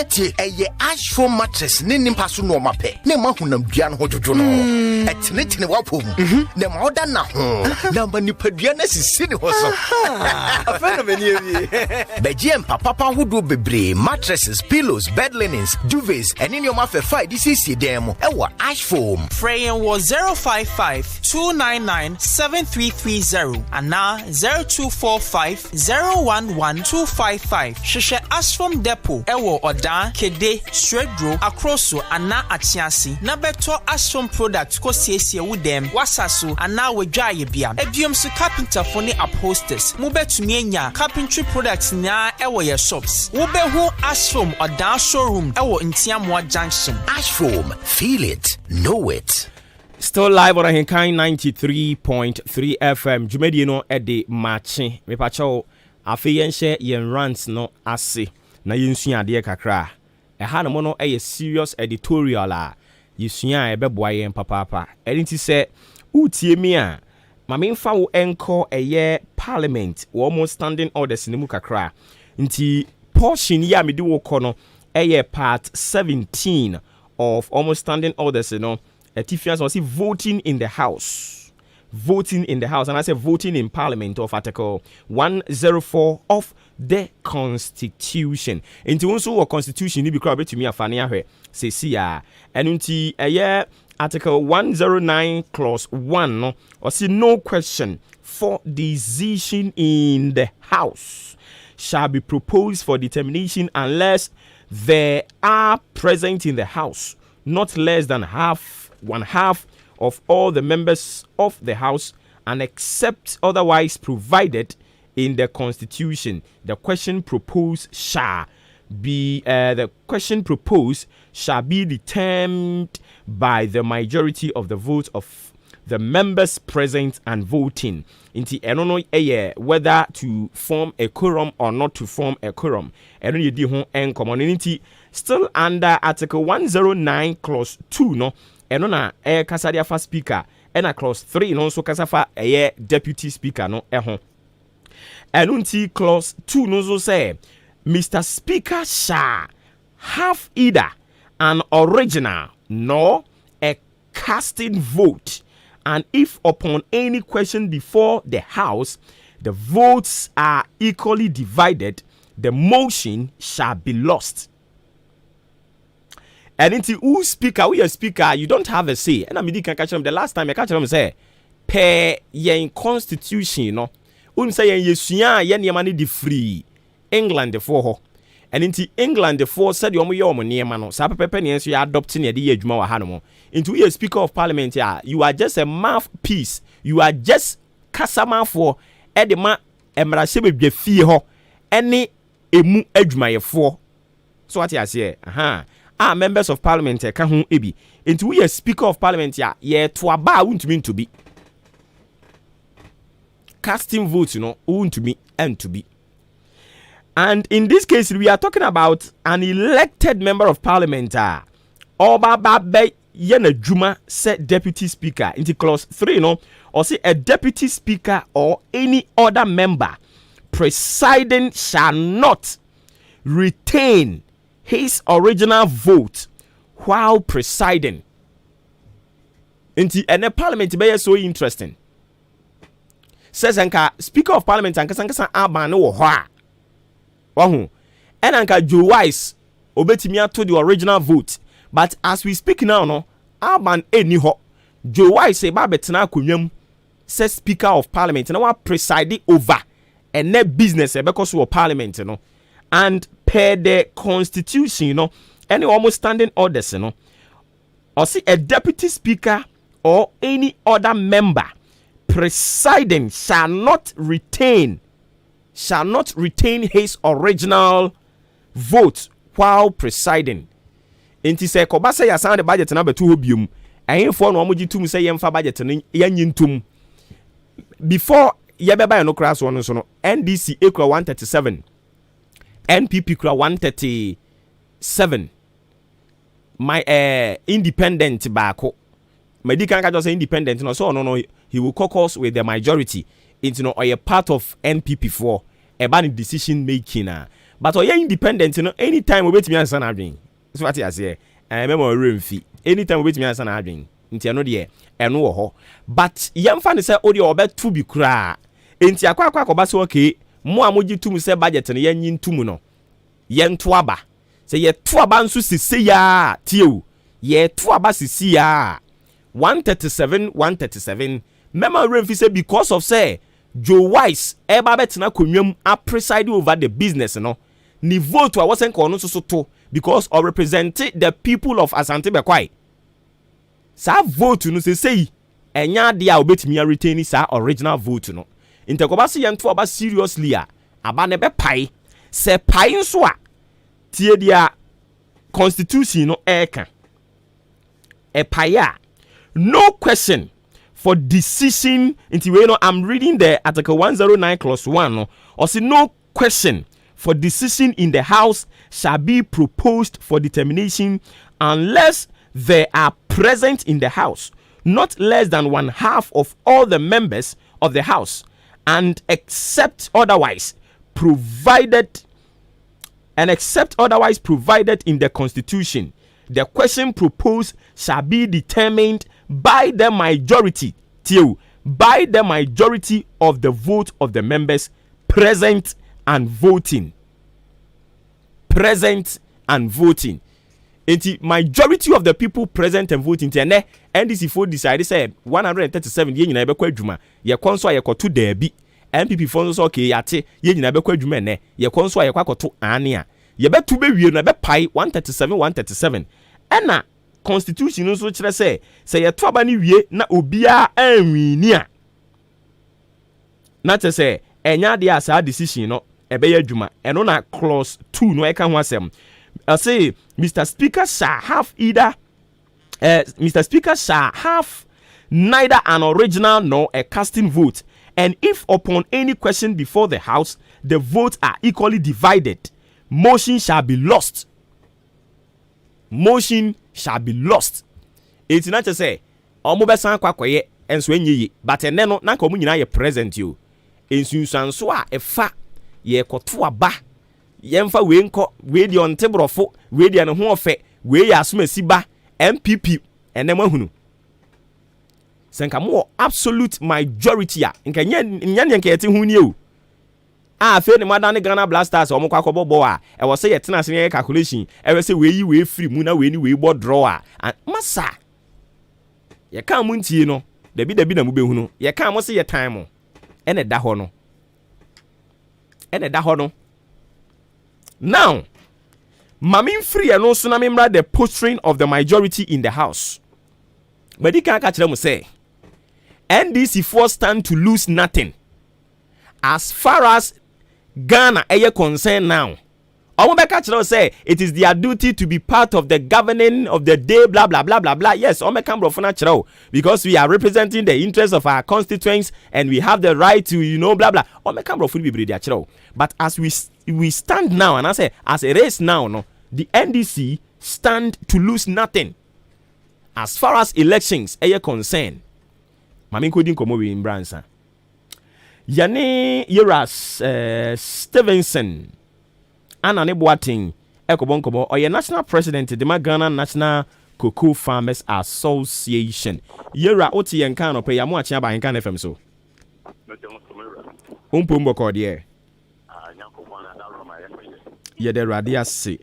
Tie eye ash foam mattress ne nimpa so no mape ne mahunam dua no hojojo no etene wapom ne ma oda na ho na ma nipadua na sisi ne ho so afena meni ewie begiem papa hodo bebre mattresses, pillows, bed linens, duvets and in your mafe 5 DCC demo ewa ash foam Frayen was 055-299-7330 and now 0245-011-255 Shisha ash foam depot ewo oda kede stredro akroso ana atiasi na beto ashfom product ko siesie with them wasaso ana wadwaye bia ebiom so carpenter for ne upholsters mo betumi anya carpentry products na ewo ye shops wo be hu ashfom odan showroom ewo Ntiamwa Junction. Ashfoam, feel it, know it. Still live on Ahinkan 93.3 FM. Jumedi no ede Maakye. Me pacho afi yenhye yen rants no ase na yensua de kakra. Eha no mo a serious editorial a yesua ebeboa yen papa. Enti se utie mi a ma memfa wo enko eye parliament wo mo standing orders ne mu kakra. Nti portion ya me di wo kono eye part 17 of almost standing orders no Tifians was voting in the House. Voting in the House, and I say voting in Parliament of Article 104 of the Constitution. Into also a Constitution, you be crowded to me a funny ahwe. Say, see, and unti a year Article 109 Clause 1, no, or see no question for decision in the House shall be proposed for determination unless there are present in the House not less than one half of all the members of the House, and except otherwise provided in the Constitution, the question proposed shall be determined by the majority of the votes of the members present and voting. Inti eno no whether to form a quorum or not to form a quorum. Eno ye di ho en community still under Article 109 Clause 2 no. Eno na kasadia fa speaker. Ena Clause 3 no so kasafa deputy speaker no ho. Enunti Clause 2 no so say Mr. Speaker shall have either an original nor a casting vote, and if upon any question before the House the votes are equally divided, the motion shall be lost. And into who speaker, we a speaker, you don't have a say. And I mean, can catch them the last time I catch them say, per yen constitution, no, say yesuya yen yamani di free England for. And into England the four said yomo near mano, Sapapepen, you are adopting a dear Juma Hanomo. Into a speaker of parliament, you are just a mouthpiece, you are just Kasama for Edema Emrasebe Befiho, any emu edjuma for. So what I say, members of parliament, Kahun Ebi. Into we a speaker of parliament, to aba won't mean to be. Casting votes, won't be and to be. And in this case, we are talking about an elected member of parliament. Oba Yena Juma said deputy speaker. Into clause 3, or say a deputy speaker or any other member presiding shall not retain his original vote while presiding. Into and the parliament be so interesting. Says anka speaker of parliament anka sanka abano wo ho a. Wahu. And anka Joe Wise obetimi ato the original vote. But as we speak now, no, aban eni ho. Joe Wise say ba betena akonwam says speaker of parliament na wa preside over and net business because of parliament, and per the constitution, any almost standing orders, or see a deputy speaker or any other member presiding shall not retain his original vote while presiding. Inti se kobasa ya sound the budget na betu hobium. Ahemfo no omoji tum se yemfa budget no yanyintum. Before yebeba no class one so no NDC ekura 137, NPP kura 137. My independent bako. Medical can just say independent no, so no he will caucus with the majority. It's or a part of NPP for about decision making. But or independent, anytime we wait me answer adwin. So what I say, I remember room fee. Anytime we wait me answer adwin. Nti ano de eno wo ho. But yemfa ne say odi obetu bi kura. Enti akwa akoba so okay, mo amoji tum say budget ne yanyin tum no. Yento aba. Say ye to aba nso sisi ya tie. Ye to aba sisi ya. 137. Mema remfi say because of say Joe Wise eba betina konwam a preside over the business ni vote wa wasn't kono so to because or represent the people of Asante Bekwai. Sa vote no say enya de a obetimi retain sa original vote no. Intekoba se yento aba seriously aba ne be pai se pai nso a tie dia constitution no eka e pai a no question for decision into I'm reading the Article 109 Clause 1 or say no question for decision in the House shall be proposed for determination unless they are present in the House not less than one half of all the members of the House, and except otherwise provided in the Constitution, the question proposed shall be determined by the majority, by the majority of the vote of the members present and voting. Present and voting. The majority of the people present and voting. And NDC for decided say 137 yen na bekwa adwuma. Ye konso ayekoto daabi. MPP for so okay yate yen na bekwa adwuma ne. Ye konso ayekwakoto ane a. Ye betu be wie na be pai 137. Ena constitution nso kire say ye to aba ne wie na obia anwini a. Na te say enya de asa decision no ebe adwuma. Eno na clause 2 no eka ho asem. I say, Mr. Speaker shall have neither an original nor a casting vote, and if upon any question before the House the votes are equally divided, motion shall be lost. Motion shall be lost. It's not to say, omobesan kwakoye enso enyi, but eneno na nka omu nyina ye present you. Ensunsanso a efa ye koto aba. Yemfa we nko we di on tebrofo we di ne ho ofe we ya asomasi ba MPP enem ahunu senka mo absolute majority a nka nya nka yete hu ni o a fe ne madane Ghana Blasters o mo kwa kobobo a e wo se ye tena se calculation e we se we yi we free mu na we ni we bo draw a masa ye kan mu ntie no dabi na mu behunu ye kan mo se ye time ene da ho no now, Mamin free and also namimra the posturing of the majority in the House. But he can't catch them say NDC for stand to lose nothing. As far as Ghana are concerned now, catch them say it is their duty to be part of the governing of the day, blah blah blah blah blah. Yes, because we are representing the interests of our constituents and we have the right to blah blah. But as we stand now, and I say as it is now, no, the NDC stand to lose nothing as far as elections are concerned. Mami kodin komo we in Branson. Yane Yeras Stevenson Anane Boating Ekobonkobo or your national president the Ghana National Cocoa Farmers Association. Yera Oti and Kano pay Yamuacha by Kan FM so. Umpumbo Cordier. Yede radia se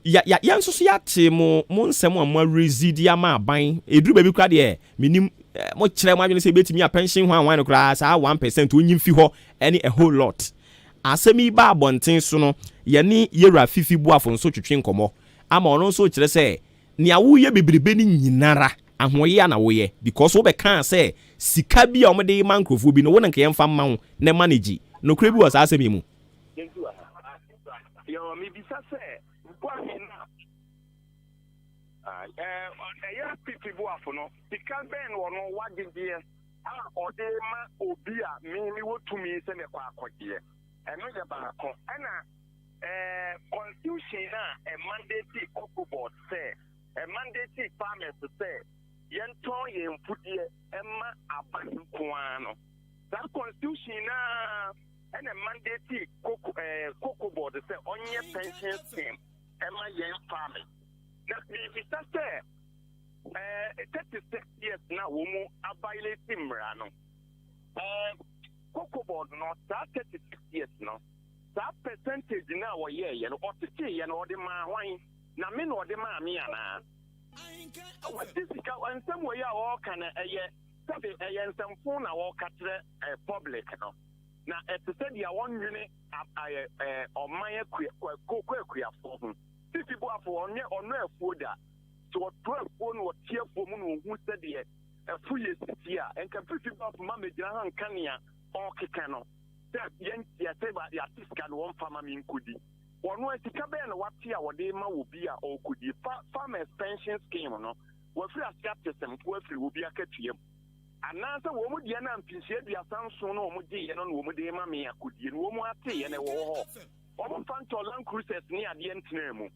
ya nso so yate mo nsem amwa residia ma ban eduru baby kwa de minim mo kire mo adwene se betimi a pension ho anwan no kra sa 1% onyi fi ho any a whole lot asemi ba abonten so no ye ne yera fifi buafo nso twetwe nkomo ama ono nso kire se ne awo ye bebrebe ni nyinara ahoye na woye because wo be kan se sika bi a omde mankrofo bi no wona nke yemfa ma ho ne manage no kra bi was asemi mu yo mi bisa se kwa hina ya people afo no sika ben wono wagedie a ode ma obi a mi wotumi se ne kwa akode eno je ba ko na constitution na a mandate cocoa board say a mandate farmers say yenton yemfudie emma aban koano that constitution na and a mandate cocoa board say on your pension scheme emma yen farming now if it say 36 years now womu abaile timrano cocoa board no that 36 years no that percentage now we year you know or to you know the man wine na me no the man me ana what this is and some way all can some phone na walk at public no na said ya one unit on my for people are for on no folder so 12 phone or tier for moon who said a full year and can people of mamma Jahan Kanya or Kikano. That young Yateba the artist can one farmer in Kudi. One way to come and what year or day ma will be or Kudi farmers pension scheme no. What free as captain will be a catch him. And now the woman Yana and Pinchia the Assanson or Mudi and on woman de Mamma Kudi and woman tea and a war. Open fan to land cruises near the end name.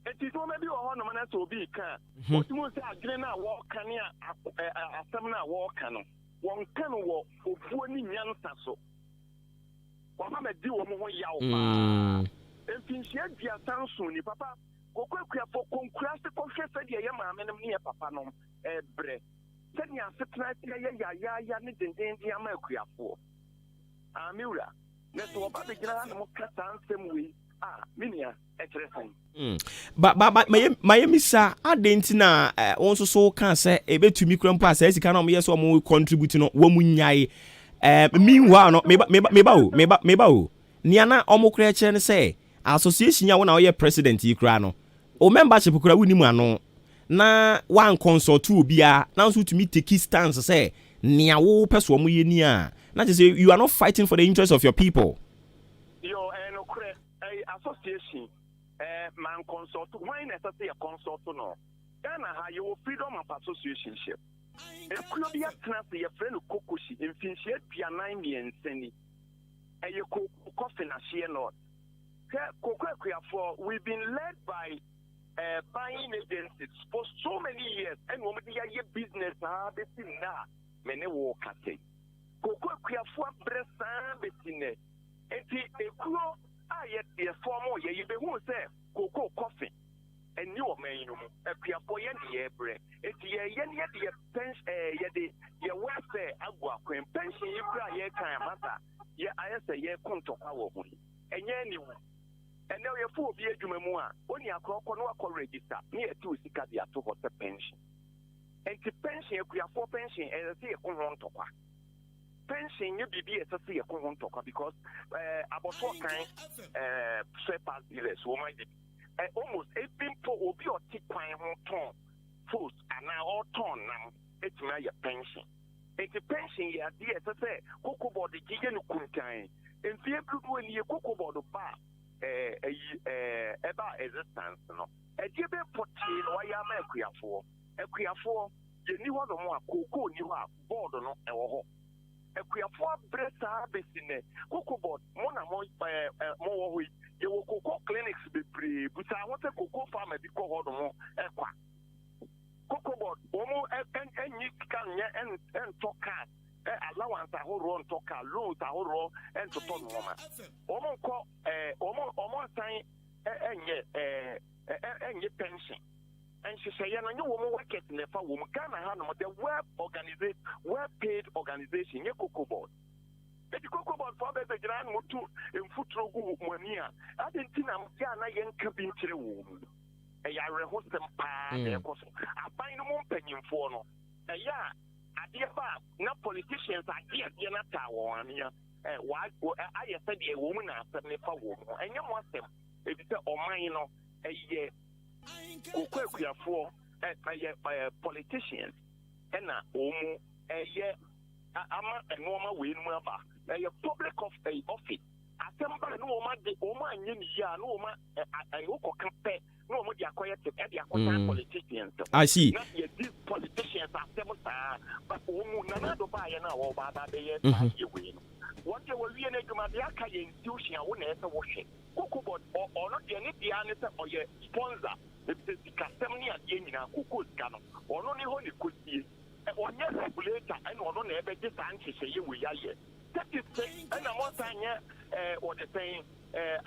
It is maybe a ornament to be car. What you must have Grena walk near a seminar walk canoe. One can walk for 20 young sasso. What I'm a deal of yaw. If you shed the Assanson, papa, koko akuafo konkurase kɔhwɛ sɛ deɛ yɛ maame no ne papa no bre sɛ ne asetena yɛ ya ne dendenden ama akuafo miwura na so oba be gina na mo kasa ansem wi minia ekyere san ba mayemisa adenti na won so kan se ebetumi kura mpa sa sika na mo yeso mo contribute no wo munyai meanwhile no meba o nia na omo kura ekyere ne se association ya wo na wo ye president yi kura no o membership kura woni mu ano na one consult obia na so tumi take stance say nia wo peso mo ye ni a na say you are not fighting for the interest of your people. Yo no kure association man consult why necessary a consult no Ghana ha you freedom of association ship e kulo bia class your friend kokoshi mfinhie pianan miensani e coffee na share not we've been led by buying agencies for so many years and when we are business now many work at koko akuafo abresa betine enti ekuo ayet the form ye be hu say koko coffee eni o man no akuafo ye de bre enti ye ne de pension ye de ye welfare agua kwen pension ye kura ye kan mata ye ayese ye kontokwa wo hu enye ni wu ene ye fu obi adwuma mu a oni akroko no akọ register ne ye ti osika de ato ho pension enti pension akuafo pension e se ye kontokwa pension you be a say a common talk because about what kind pass dealers who might almost 8 people will be or tick pine ton food and now all ton now it's my pension. It's a pension yeah dear to say cocoa board the gigan kuntain and fear blue when you cocoa board the bar about existence no a dear potin why am a queer you knew what more cocoa you have board or not Akuafo bresa besine kokobot mona mo we ye wo koko clinics bebre buta wote koko farmer bi ko hodo mo ekwa kokobot omo enyi kan ye en toka allowance ahoro on toka loan ahoro en to ton mo ma omo ko omo san enye pension and she say na nyu wo mo work at nefa wo mo Ghana ha no the well paid organization ye kokobot e di kokobot for be gira no to emfutro gu mo ani a adentina mo ya na ye nka bi nkire wo e ya rehostem pa e koso aban no mo mpanyimfo no e ya ade ba na politicians ade na ta wo ani a wa aye se de wo mo na asem ne fa wo mo enye mo asem e bi se oman no ye politicians and omu ama normal way no aba public of office assemble no ma de oma anye ni ya no ma ayoko kape no mo dia koye te e dia politicians I see these politicians assemble but omu na do ba ye na wo ba be ye ye we no what they will be an eduma de aka ye institution wo na ese wo hwe kokobot or not the any dia ne se oye sponsor the custom near the Yena Kukus Cano, or only holy could see, or yes, regulator, and or no ever just answer say we are here. That is saying, and I'm not saying, or the saying,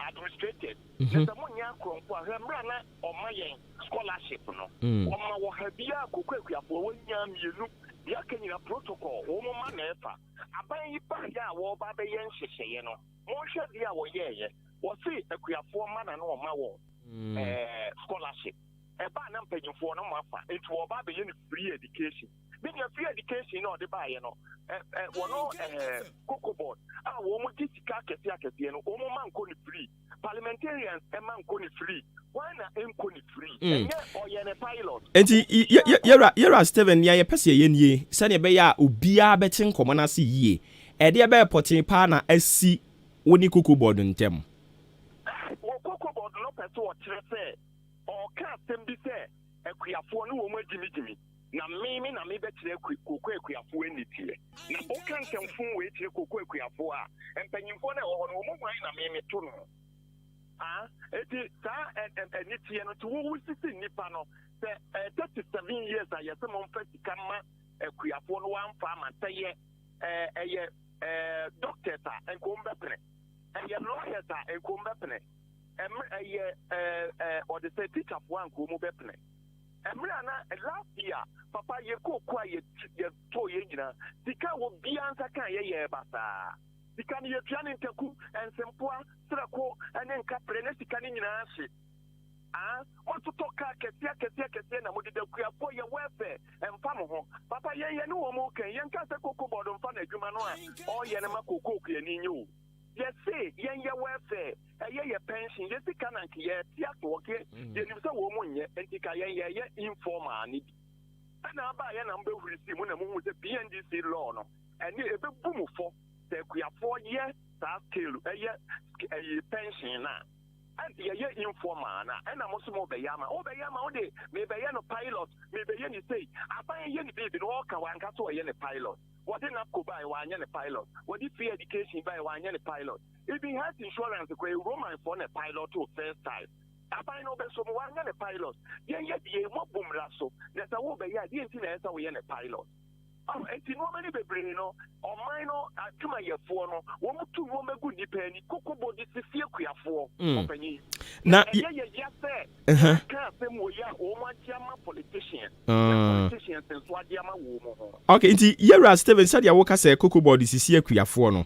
administrated. The Monia Kron for Rembrana or my scholarship, no, or my Habia Kukia for 1 year, you look, Yakin protocol, woman ever. I buy you back, war Babayan, you know, more shall be our year, or see a queer 4 man and all my wall. Scholarship. A ban paying for no matter. It will be free education. Being a free education or the buy, you know. Cocoa board. Ah, woman, this Kakasia, no man could free. Parliamentarians, a man could free. Why not could free? Or you're a pilot. And you're Steven, ya pesi ye, Sanya Beya, Ubia betting commonasi ye. A dear bear potting partner SC Winnie Cocoa board in them. To say or can't be said a queer for no more Jimmy. Now, maybe na me better quick queer for any tear. Now, all kinds of phone wait to queer for and penny for no one wine. I mean, to know. It is and it's here to who is in Nipano. 37 years, I have someone first to come a queer for one farm and say, doctor and come back. And your lawyers and come back. or the say teacher one go mo bepne emrana last year papa ye ko kwa ye to ye nyina sika wo bia nsa kan ye basa sika ni ye tuane ntaku ensempoa srako ene nka prene sika ni nyina hye what to talk kese na mudi de kuafo ye wefe emfa mo ho papa ye ne wo mo kan ye nka se koko bodo mfa na adwuma no a o ye ne makoko ku ye ni nyu ye say ye wefe ye pension ye sika na nke ye ti atoke ye ni se wo mo nye entika ye informal ni na ba ye na mbe hurisi mu na mu hu se PNDC law no ene ebe bumu fo se kuafo ye sa scale ye pension na and ye informal na and I'm also obeyama ode me be no pilot me be ni say aban ye ni baby no ka wan ka so ye ni pilot what in up buy wan ye ni pilot what if free education buy wan ye ni pilot even health insurance ko Roman for na pilot to first time aban no be so wan ye ni pilot ye mo bumra so na sa wo be ya di nti na esa wo ye ni pilot enti no many be bring no o mine no atuma yefo no wo mutu wo megu dipani kokobo di sifie kuafo opanyi na ye say ka se mo ya o ma tiama politician senso adiama wo mo okay nti yera Steven said ya wo ka se kokobo di sifie kuafo no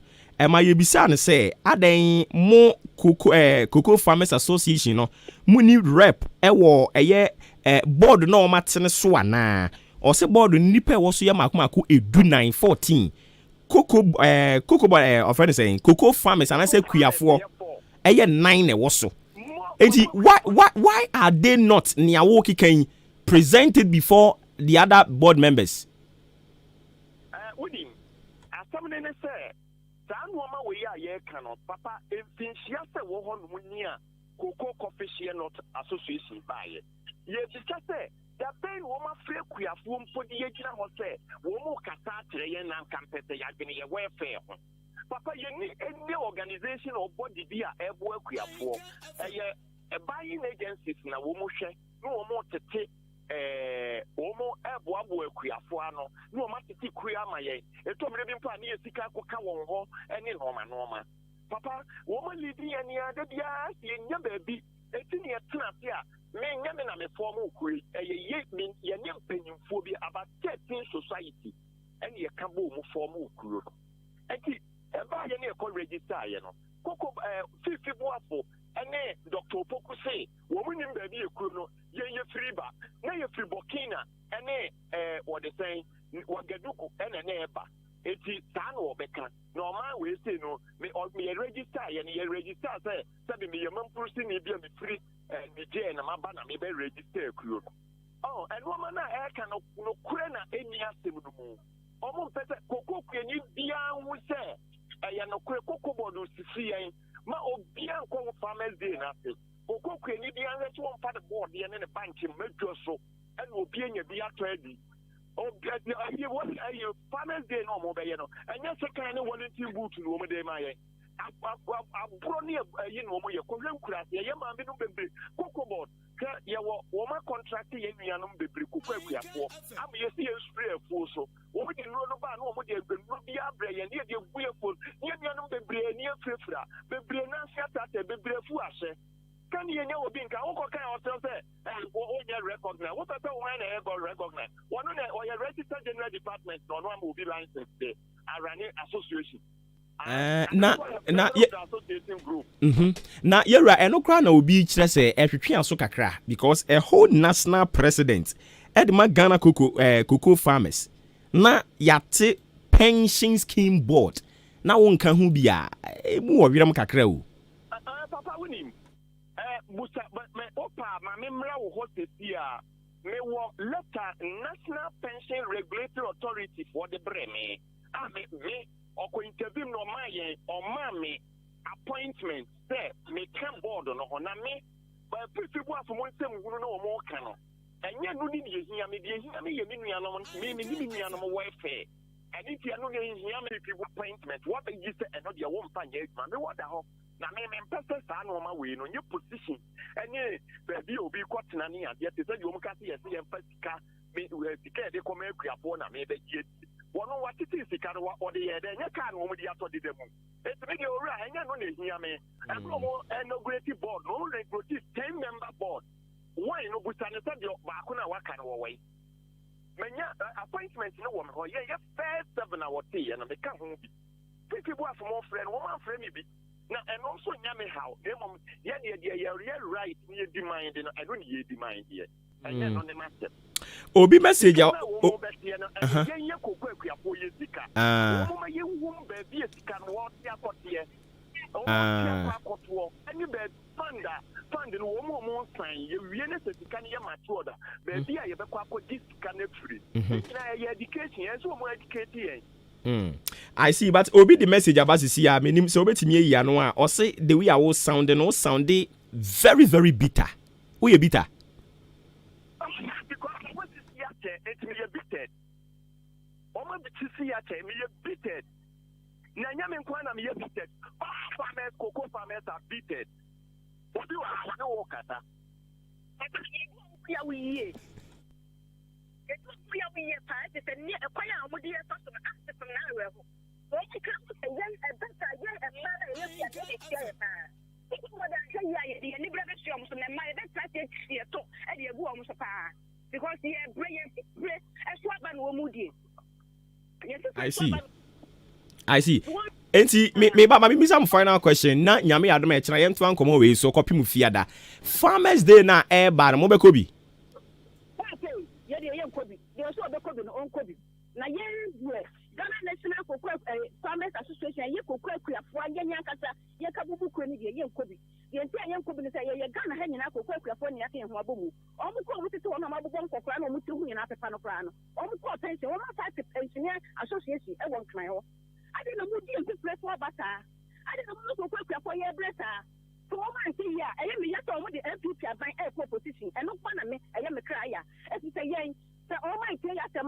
ma ye bisa ne se adan mo Cocoa Farmers Association no muni rep wo board no ma tene so ana or say board nipa wo so ya makomako edu 914 friend saying Cocoa Farmers and I say kuafo 9 e wo so enti why are they not near woki can presented before the other board members wudi asamne ne say san wo ma we ya ye kan papa enfinhia se wo ho no ni a Cocoa Coffee Share Not Association buy ye discuss say the pain woman free kuafo mpo di yegina ho say wo mo kasa atere ye nan kampete ya gene ye welfare ho papa ye ni any organization or body bi a ebo kuafo buying agencies na wo mo hwe no wo mo tete wo mo ebo kuafo ano no ma tete kuya ma ye etomre bi mpa na ye sika koka won ho ene no ma papa wo mo lidi ya ni ade dia ye nya baabi etini ye tena a me nyame na me form ukuri ye ne mpanyimfo bi about 13 society and ye ka bo mu form ukuru enti eba ye ne ko register ye no koko fifi boafo ene Dr. Poku say wo mu nim ba bi ekuru no ye free ba na ye free Burkina ene what they say Wagaduku ene ne eba eti saa no obeka no man we say no me register ye register say me ye mamprusi ni bia me free Nigeria na maba na me be register kuro and woman na can no kure na eni asem no mu omo pese koko kwenyi bia hu se ya no kure koko bodu sisi yen ma obia nko farmers day na se koko kwenyi bia nso won fa the board ye ne bank medwo so and obia nya bia to adi ayi what ayi farmers day no mo be ye no enya second ne volunteer boot no mo dey ma ye abro ne ayi no mo ye ko hwenkura ye ma be no bebre koko board ka ye wo ma contract ye nuanom bebre koko akuafo am ye si ye spray afuo so wo mo de no ba no mo de no bia bre ye ne de gu ye fo ye nuanom bebre ne afrefra bebre na fiata bebre fu ase kan ye nya obi nka wo kan o say wo nya recognize wo papa wo na e go recognize wo no na o ye registered general department no am obi license there arane association na yera eno kra na obi kire se ehwetwe aso kakra because a whole national president Edma Ghana Cocoa Farmers na yate pension scheme board na wonka hu bia mu wo wiram kakra o papa wonim busa me opa ma memra wo hotesia me wo letter National Pension Regulatory Authority for the breme me oko interview no maye o mame appointment there me can board no na me but people afo mo nsem hunu no mo ka no enye no ni ye hia me de hia me ye me nuanom me ni nuanom welfare ani ti anu ye hia me people appointment what you say and no de wo mpa nya adwuma me wo da ho na me mpese saa no ma we no nye position enye baby obi kwotena ne ade te say yo mka se ye mpa sika me sika de koma akuafo na me be gie One what it is, or the other, you can't only the demo. It's making you right, and you know, hear me. And no great board, no recruitive 10-member board. Why no good understand your Bakuna Wakan away? Many appointments no one, or yeah, first 7 hour tea, and I become home. People have more friend, woman friend, maybe. Now, and also, Yammy how, yeah, you're right, near demand, and I don't hear demand here. And then on the master. Obi message out. I see, but Obi the message about to see I mean so bet me ya no or say the way I was sounding very, very bitter. Who you bitter? It's me a bitter. Almost to see at me a bitter. Nanyamin Kwana me a bitter. Farmers, cocoa farmers are bitter. What do I want to walk at that? We are parties and near a choir with the person after from now. When you come to a young and better, young and mother, you are the liberation from the mind that started here to and your woman's apart. Because he had brilliant as what man will move you. I see. Enti me some final question. Na nyame adom e kira yem to ankomo we so copy mu fiada. Farmers Day na e bar mo be kobi. Ye de yem kobi. They so be kobi no on kobi. Na ye Ghana National Farmers Association ye kokwa kuafo anya kasa ye kabubu ko ni de yem kobi. Ye ntia yem kobi ni say ye Ghana ha nyina kokwa kuafo ni ake ho abomu. Omu ko wuti so na mabobon kokra na omu tuhu nyina pepa no kra no. Omu ko pension, omu fa pension association e won kan ho. I didn't know the press for butter. I didn't know what for your blesser. So, I say, yeah, I am yet on the LPP by air position, and no fun of me, I am a crier. As you say, yeah, so all my say, after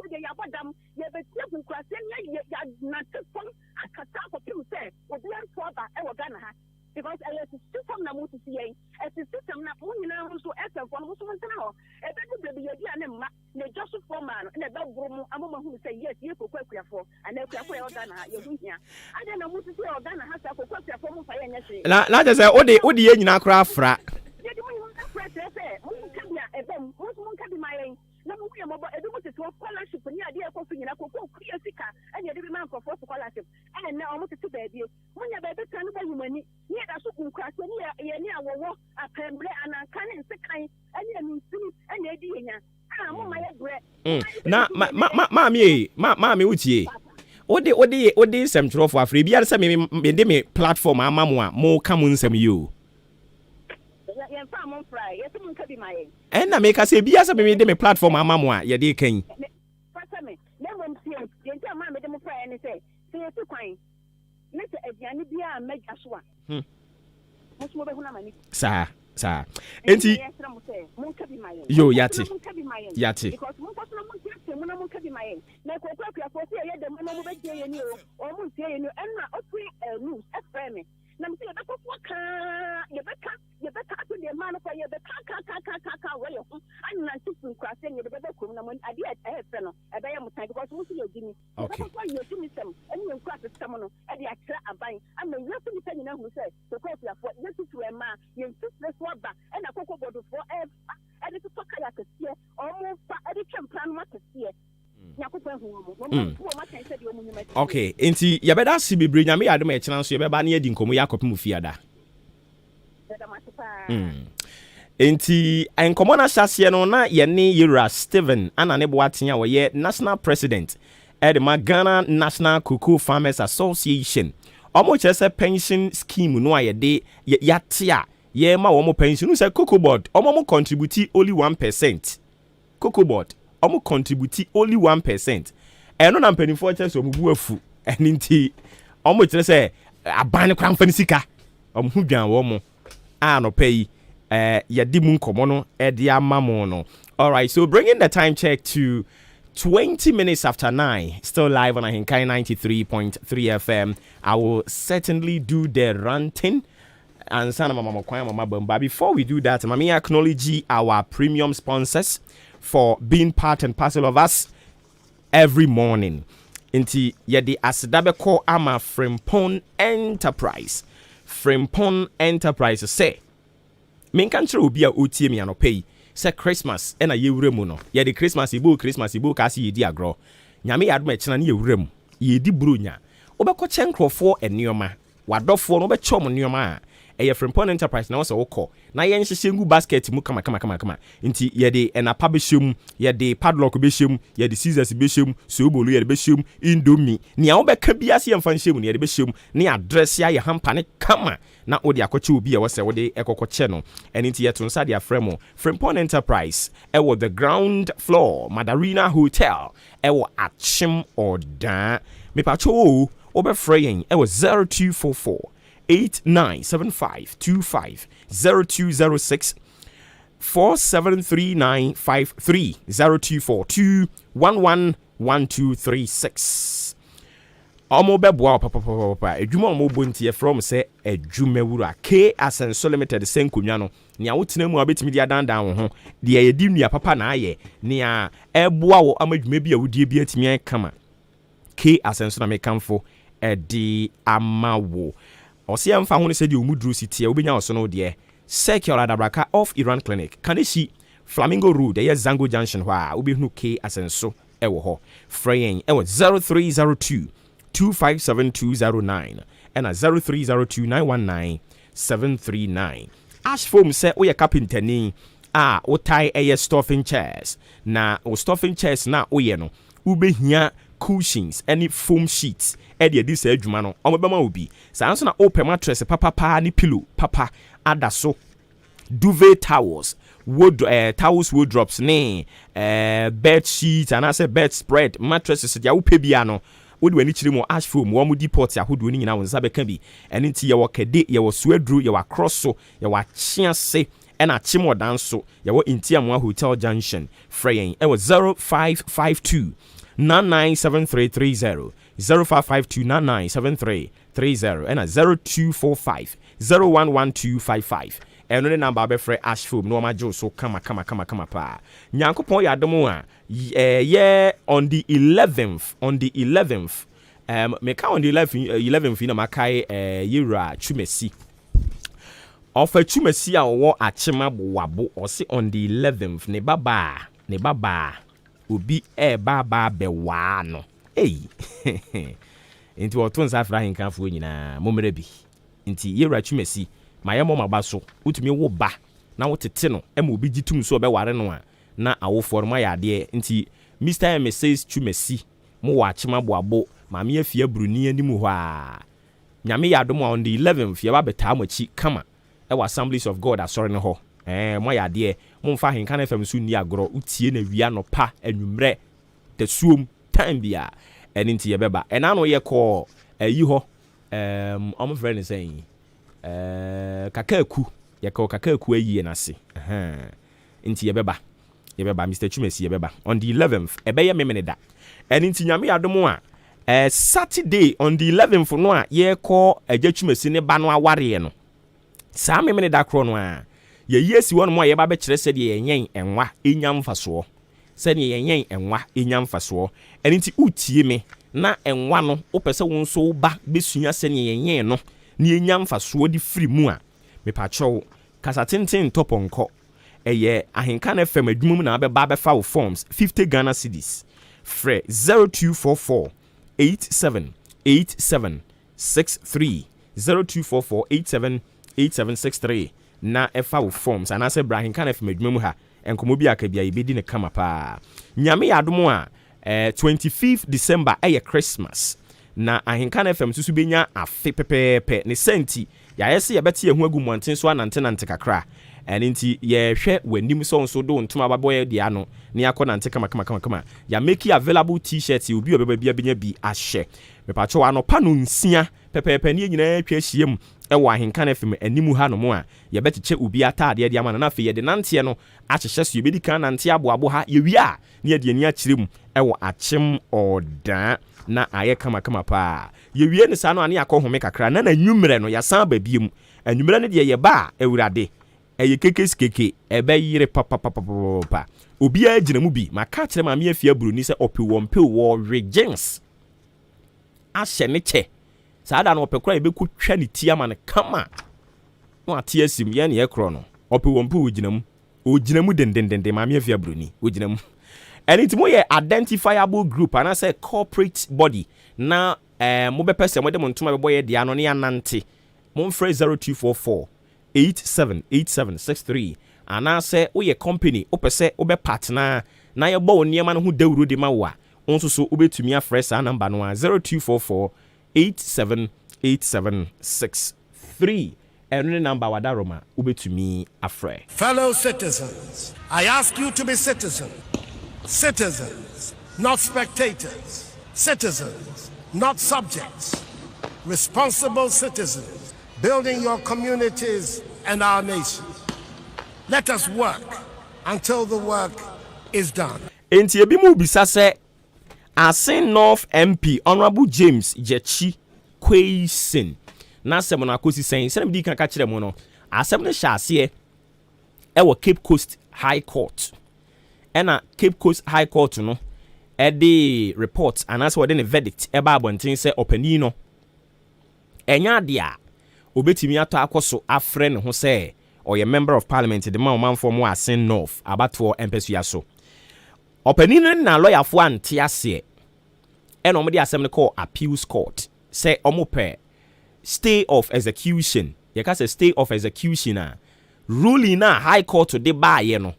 the Yabadam, you have a different question, you are not to fun, I cut off of you, say, or be for that, I was gonna have. Because I let the system now to see as the system now, you know, so as a one was one now. And then the idea and the Joseph Foreman and the dog room, a woman who say, yes, you could work for, and then we are done. You're here. I don't know what to say or done has to work for fire and say. Not just a Odi in our craft fra. No, we are mobile. I don't want to scholarship when you are there for a and you didn't man for scholarship. And now I'm to baby. When you're better than money, near a super crack, near our walk, a pemble, and a cannon, and you and the idea. I'm my bread. Now, mammy, would ye? What the central for free? Be a semi platform, a mamma, more common some you. And I make us say, be as a baby platform, a mamma, ye dear king. Sir, enti yo yati na mse yebeka foka yebeka to the man for yebeka ka well and na tipu kwase yebeka kum na mon ade efe no ebe ya mutan because musu yegini okay you do me some and you kwase some no ade akra aban and me yesu ni tani na hu say to kwase afo yesu to e ma yen fitness waba and akoko bodo for ade to toka ya kese o mo fa ade twemplan ma kese. Okay, enti ya beda si bebre nyame ya adom e kina so ya beba na yedi nkomo ya kopim fiada. Enti nkomo na hyase no na ye ne Yura Steven ana ne boaten a wo ye national president at the Ghana National Cocoa Farmers Association. Omo chese pension scheme no ayede yatia ye ma wo mo pension say cocoa board omo contribute only 1%. Cocoa board omo contribute only 1%. Eno na mpanifo chese omo bu afu eninti omo chese say aban kwan fa sika omo hu dwan wo mo no pay yadi mu nkomo no e dia amamo no. All right, so bringing the time check to 20 minutes after 9, still live on Ahinkai 93.3 FM. I will certainly do the ranting and sana mama but before we do that, let me acknowledge our premium sponsors for being part and parcel of us. every morning. Inti yedi asidabeko ama Frimpong Enterprise. Frimpong Enterprise say menkantre obi a otie me anopai say Christmas ena yewure mu no yedi Christmas ibu kasi yedi agro nyame yadom echena ne yewure mu yedi bronya obekọ chenkrofo enioma wadofo no bechom nioma a eye Frimpong Enterprise na wo se wokọ na yen hyehye ngu basket mu kama nti yede enapa behwem yede padlock behwem yede scissors behwem sobolo yede behwem indomie ne a wo beka biase yemfa nhwem ne yede behwem ne address ya ye hampa ne kama na odi akọche obi e wo se wo de ekọkọche no eni nti yeto nsa de afremo Frimpong Enterprise ewo the ground floor Madarina Hotel ewo Achim Odan me pacho o obefre yen ewo 0244 897525 0206 473953 0242 111236 Omo beboa papa edwuma omo bontie from say edwuma wura K Asenso Limited senkonwa no nia wotena mu abetimi dia dandan wo ho de yedi nua papa na aye nia eboa wo amadwuma bi a wodie bi atimi kama K Asenso na mekamfo edi amawo Osi amfa ho ne se de omudru sitie obenya oso no de Secular Dabraka of Iran Clinic Kaneshi Flamingo Road dey Zango Junction hwa obehunu K Asenso ewo ho fraying ewo 0302 257209 and 0302919739 Ash foam say we carpenter ni otai eye stuffing chairs na o stuffing chairs na oye no ubehia cushions any foam sheets edi edi say adwuma no omebema obi sanso na open mattress papa ni pillow papa adaso duvet towels towels wardrobes ne bed sheets and I say bed spread mattresses dia upe bia no wodi wani chiri mo ash foam wo mu depot ahodo ni nyina won sa beka bi eni nti ye wo kede ye wo suadru ye wo crosso ye wo chiase ena chimo danso ye wo Intiamwa Hotel Junction fraying e wo 0552 997330 0552997330 and 0245 011255 eno ne number be free ash foam no ma jo so kama pa nyankopon ya domo a on the 11th me ka on the 11th na makai yira chumesi of a chumesi a wo achema wabo o se on the 11th ne baba obi baba bewa no inti wotun sa fra hinkan fu nyina momere bi inti yira chumesi mayemo mabaso utumi wo ba na wotete no ema obi gitum so be ware no a na awofo no ya de inti Mr. and Mrs. Chumesi mo wa chima boabo maame afia bruni animu ho a nyame ya dom on the 11th ya ba beta amachi kama e wa Assemblies of God asore ne ho mo ya de mo mfa henkan FM so ni agro utie na wia no pa anwumre de suom time bia eninti ye beba ena no ye ko yi ho omo friend saying kakaku ye ko kakaku ayi na se inti ye beba Mr. Chumesi ye beba on the 11th ebeye memeneda eninti nyame adom a Saturday on the 11th no a ye ko agya Chumesi ne ba no aware no saa memeneda kro no a ye yesi won mo ye ba be kire se de yenyen enwa enyam faso se de yenyen enwa enyam faso eninti utie me na enwa no opese won so ba besua se ne yenyen no ne enyam faso di free mu a me pa chow kasa tenten toponko eye ahenkan FM adwumum na be ba be fa forms 50 Ghana cedis fre 0244 878763 0244 878763 na efa forms ana se ahenkan FM adwumum ha enkomo bi akabia ibedi ne kama pa nyame yadom a 25th December eye Christmas na ahenkan FM susu benya afe pepepe ne senti ya yesi ya beti ehu agu monten so anante kakra eninti ye hwe wanim so do ntuma baboye dia no ne akonante kama ya make available t-shirts obi obeba bia bi ahye mepacho anopa no nsia pepepe ne nyina atwa hiem ewo ahenkan FM animu ha no mo a ye betiche obi atade dia mana na fe ye de nante no ahyehye so ye bedi kan nante aboabo ha ye wi a ne ye de ani akyirem ewo Achim Odan na aye kama pa ye wie ne sa no ane akohome kakra na nwumre no ya san ba biem nwumre ne de ye ba ewurade eye keke ebe yire papa obi a gina mu bi maka kire ma me afia bruni se opewompe wo regens ahye ne che saa da no opekora ebeku twa ne tia ma ne kama no ate asim ye ne ekro no opewompe ogina mu dendendende ma me afia bruni ogina mu and it mo ye identifiable group and I say corporate body na mo be pese mo de mo ntoma be boye dia no ne anante mo mfre 0244 878763 and I say we ye company o pese o be partner na ye bo niema no ho dawuro de ma wa onso so obetumi afre sa number no 0244 878763 and number wadaroma obetumi afre. Fellow citizens, I ask you to be citizens. Citizens, not spectators. Citizens, not subjects. Responsible citizens, building your communities and our nation. Let us work until the work is done. Enti ebi mu bisa se Asin North MP Honorable James Jechi Kweisin na asem na akosi sen se na bi kan ka kire mu no asem ne hyase e wo Cape Coast High Court ena Cape Coast High Court no the report and as within a verdict eba abontin se opani no enya de a obetimi ato akoso afre ne ho se or a member of parliament the man from Asin North abato empesu so opani no na lawyer fo ante ase ena omo de asem ne call appeals court say omo pe stay of execution ye ka say stay of execution ruling na high court de ba ye no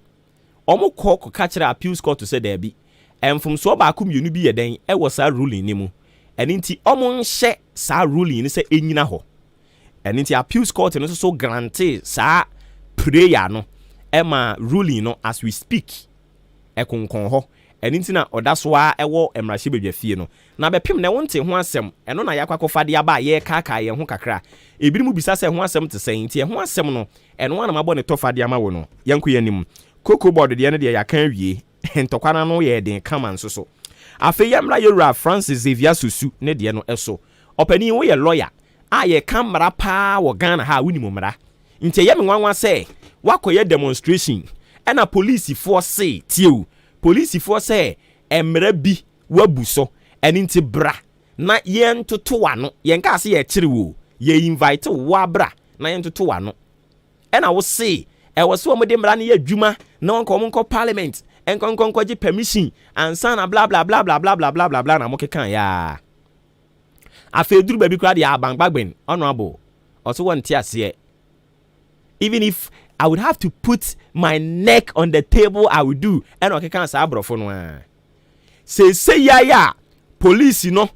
omo ko ka kire appeals court to say there be from so ba ku mienu bi ye den e wo sa ruling ni mu eninti omo nhye sa ruling ni say enyina ho eninti appeals court no so guarantee sa prayer no ema ruling no as we speak ekonkon ho eninti na odaso a ewo emrahye bedwafie no na bepem na wonte ho asem eno na yakwakofa de aba ye kaka ye ho kakra ebiri mu bisa se ho asem te sen nti ho asem no eno na mabɔ ne tofa de ama wo no yanko yanim koko board de ne de yakan wie ntokwana no ye den kama nso so afi yamra yura Francis Xavier Susu ne de no eso opani wo ye lawyer a ye kamera pa wo Ghana ha woni mumra nti ye me nwanwa se wakoye demonstration ena police force tiu police force emra bi wabuso eni nti bra na ye ntoto wano ye nka se ye kire wo ye invite wo abra na ye ntoto wano ena wo se e wo se wo de mra na ye adwuma na wonko monko parliament enkonkonko ji permission ansa na bla bla bla bla bla bla bla bla bla na mokekan ya afeduru baby kra dia bangbagben honorable also want ase even if I would have to put my neck on the table, I would do. And okay, can't say brofo no. Say ya police no.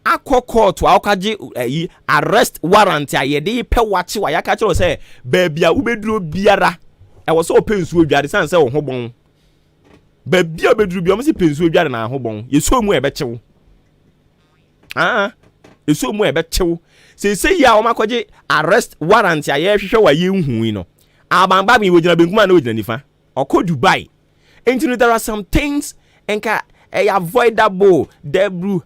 Akọ court to akaji arrest warrant ya ye dey pe watch wa ya ka kiro say baby a ubeduro biara. I was so pensu odware san say wo ho bon. Baby a beduru bi o mse pensu odware na ho bon. Yeso mu e be chew. Yeso mu e be chew. Say ya o makoji arrest warrant ya ye hwehwe wa ye nhu no. Abamba mi wojina benkuma na wojina nifa oko Dubai enti there are some things enka avoidable debru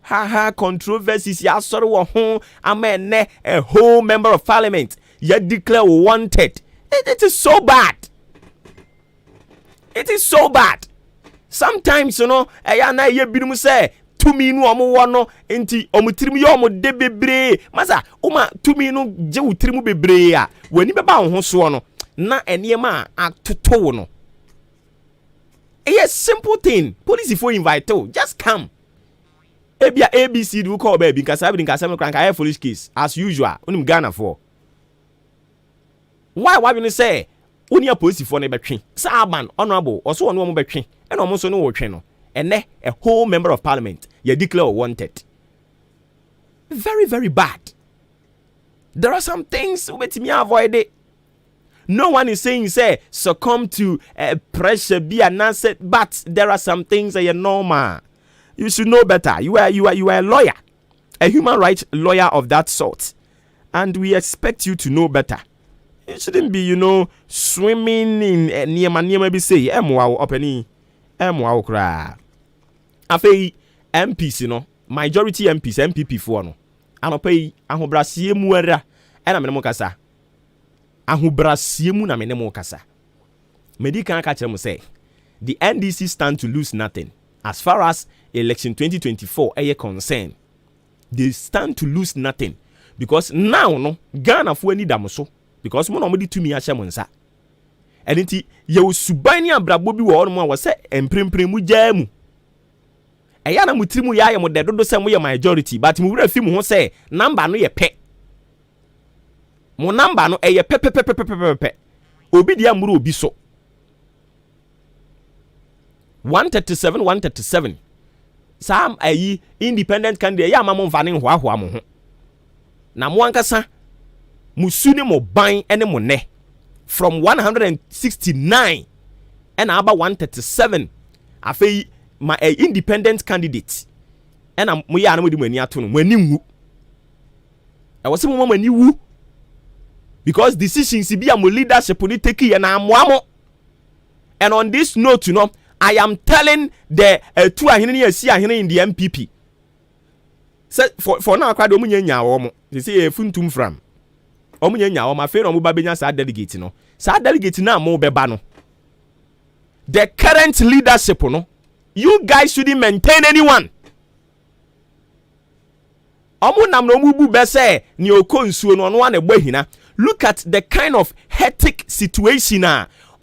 controversies ya soro wo ho amene a whole member of parliament ya declare wanted. It is so bad. It is so bad. Sometimes you know ya na ye birum say tumi nu omo wo no enti omutirim ye omo de bebre masa uma tumi nu je wutirimu bebre a wani beba wo ho so no na eniema atoto no. A simple thing. Police for invite you. Just come. Ebia ABC do call baby because I been kasem crank I foolish case as usual. Unim Ghana for. Why you say uni a police for ne betwe. Sa man honorable also on one betwe. And almost no wotwe no. And a whole member of parliament you declare wanted. Very very bad. There are some things with me avoid it. No one is saying say succumb to pressure be an answer, but there are some things that are normal. You should know better. You are a lawyer, a human rights lawyer of that sort, and we expect you to know better. It shouldn't be, swimming in near be say wow opening kra. Afei MPs majority MPs MPP for no. Anopai ahobrasie muara. Ena me no kasa. ahobrasie mu na menemo kasa medical ka kyerɛ mo say the NDC stand to lose nothing as far as election 2024 are concerned. They stand to lose nothing because now no Ghana for any damoso because mo no mo di tumi ahye mo nsa enti ye osuban ni abrabo bi wo no mo say emprempren mu gyaa mu eya na mutiri ya mo dedodo se mo ye majority but mo wura fi mo ho say number no ye pe mo number no eye pe obi dia muru obi so 137 sam ayi independent candidate ya ma mo mfa ne hoahoa mo ho na mo ankasa musuni mo ban ene mo ne from 169 and aba 137 afei ma a independent candidate ena mo ya na mo di mo ani ato no mo ani nwu e wo se mo ani wu because decisions bi a mo leadership ni take ye na amoamo. And on this note, you know, I am telling the two ahini asi ahini in the MPP. Say for now kwado omunye nya wo they say funtum from omunye nya wo ma fe no mo ba benya sa delegate no sa delegate na mo beba no the current leadership no you guys shouldn't maintain anyone. Omu nam no mu bu be say ni okonsuo no no wa na gbo hina. Look at the kind of hectic situation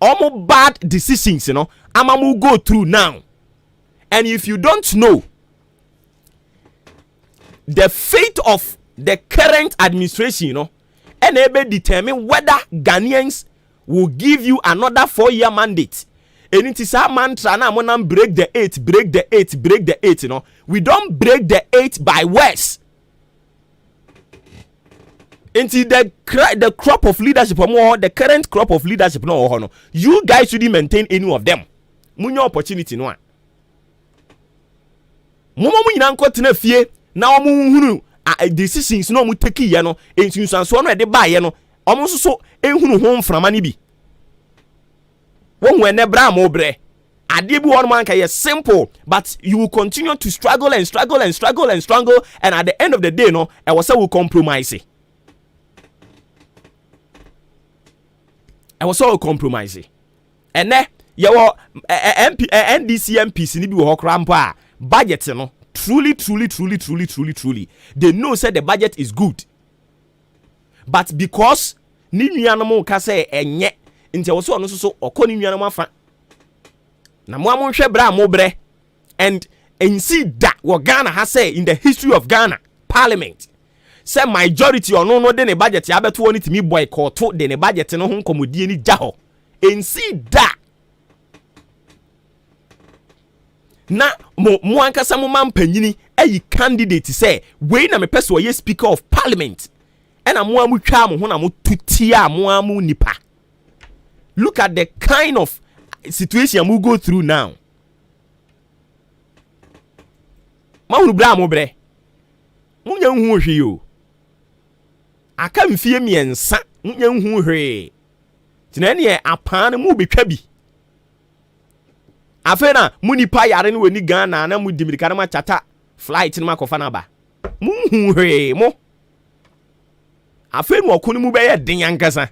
almost bad decisions, you know, Amamu go through now. And if you don't know, the fate of the current administration, you know, and able determine whether Ghanaians will give you another 4-year mandate. And it is our mantra now, break the 8, break the 8, break the 8, you know. We don't break the 8 by words. Into the crop of leadership the current crop of leadership no you guys shouldn't maintain any of them. Munyo opportunity no. Momo nyina nkotena fie na omo hunu decisions no mu take ye no ensunsanso no e de ba ye no omo so ehunu ho mframa ni bi. Won ene bra mo bre. Ade bi won man ka ye simple but you will continue to struggle and struggle and struggle and struggle and at the end of the day no e was say we compromise. I was all compromising. And then your NDC MPs ni bi wo krampa budget no truly they know say the budget is good. But because ni nuanom ka say enye nti wo so no so okoni nuanom afa. Na mo amhwe bra mo bre and see that what Ghana has say in the history of Ghana parliament. Say majority or no de ne budget ya beto woni timi boycott de ne budget no ho nkomodie ni gya ho ensi da na mo ankasa mo mampanyini ayi candidate say we na me person ye speaker of parliament ena mo amu twa mo ho na mo tutia mo amu nipa. Look at the kind of situation we go through now. Ma hu bra mo bre mo nya hu hwe yo aka mfie miensa nya hu hwe tina ne apan mu betwa bi afena mu nipa yare ne wani Ghana na mu dimirika na ma chata flight ne makofa na ba mu hu hwe mo afenu okunu mu be ye den ankasa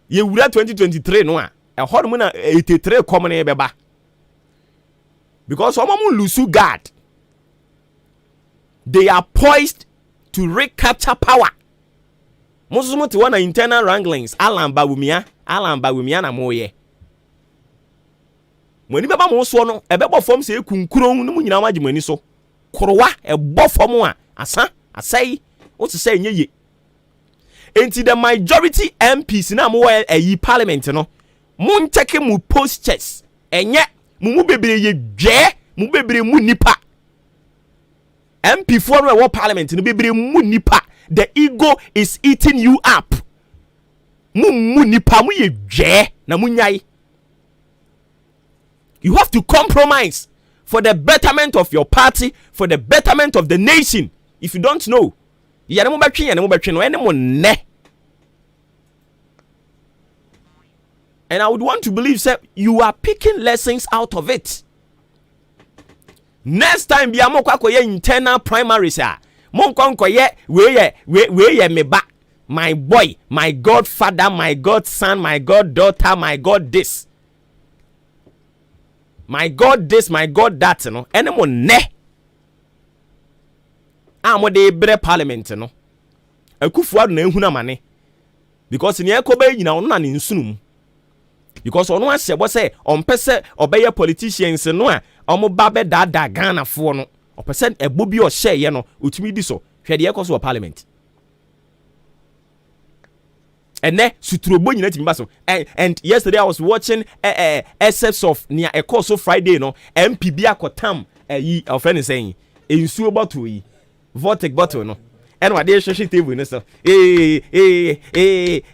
ye wura 2023 no a ehod mu na 83 kom na beba because omo mu lusu guard. They are poised to recapture power. Musumu ti wana internal wranglings. Alan Bawumia na moye. Mweni beba mo so no, ebebo fom se kunkuron no mu nyina maji mweni so. Korowa ebo fom a asa asai o se say nyeye. Enti the majority MPs na mo ayi parliament no. Mun take mu postures. Enye mu bebre ye dwe, mu bebre mu nipa. MP for no parliament no bebre mu nipa. The ego is eating you up. Mu nipa mu ye dwe na mu nyai. You have to compromise for the betterment of your party, for the betterment of the nation. If you don't know, ya mo betwe no ene mo ne. And I would want to believe that you are picking lessons out of it. Next time biya mo kwa koye internal primaries a mo nkonkoye we ye meba my boy, my godfather, my godson, my goddaughter, my god this. My god this, my god that, no. Enemo ne. Amo de bre parliament, no. Akufuado na ehuna mane. Because ni ekobe nyina ono na ne nsunum. Because ono asebo say on pese obeye politicians no a omo ba be dada Ghana fo no. Opese ebo bi o share ye no, otumi di so. Hwe de ekoso parliament. And then sutrobo nyina timi baso. And yesterday I was watching excerpts of near a course of Friday no MPB akotam yi ofeni saying ensuo bottle yi vortex bottle no. And what they show table no so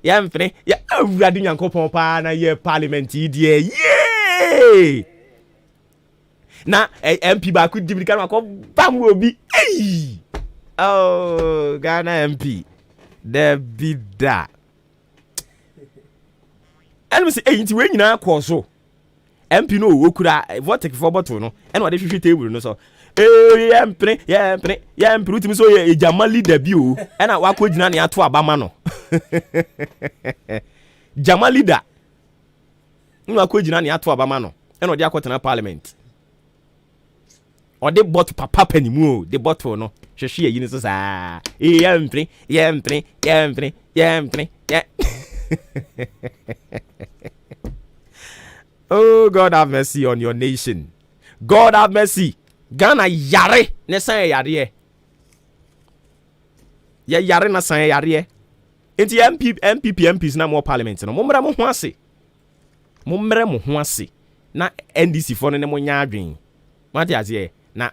ya mfene ya awurade nyankopon pa na ye parliament yi die yeah na MP ba ku dibiri kan ko bam obi oh Ghana MP the bida and we say nti we nyina akọ so MP no okura vortex for bottle no and what they show table no so ya mpre utimi so ye jama leader bi o na wakogina ne ato abama no jama leader no wakogina ne ato abama no na odi akotena parliament odi bot papa panimu o de bottle no hwehwe yi ni so saa ya mpre Oh, God have mercy on your nation. God have mercy. Ghana yare ne san yare ye yare na san yare enti MPs na more parliament no mommra mo ho ase na NDC for ne mo nya adwen mate ase na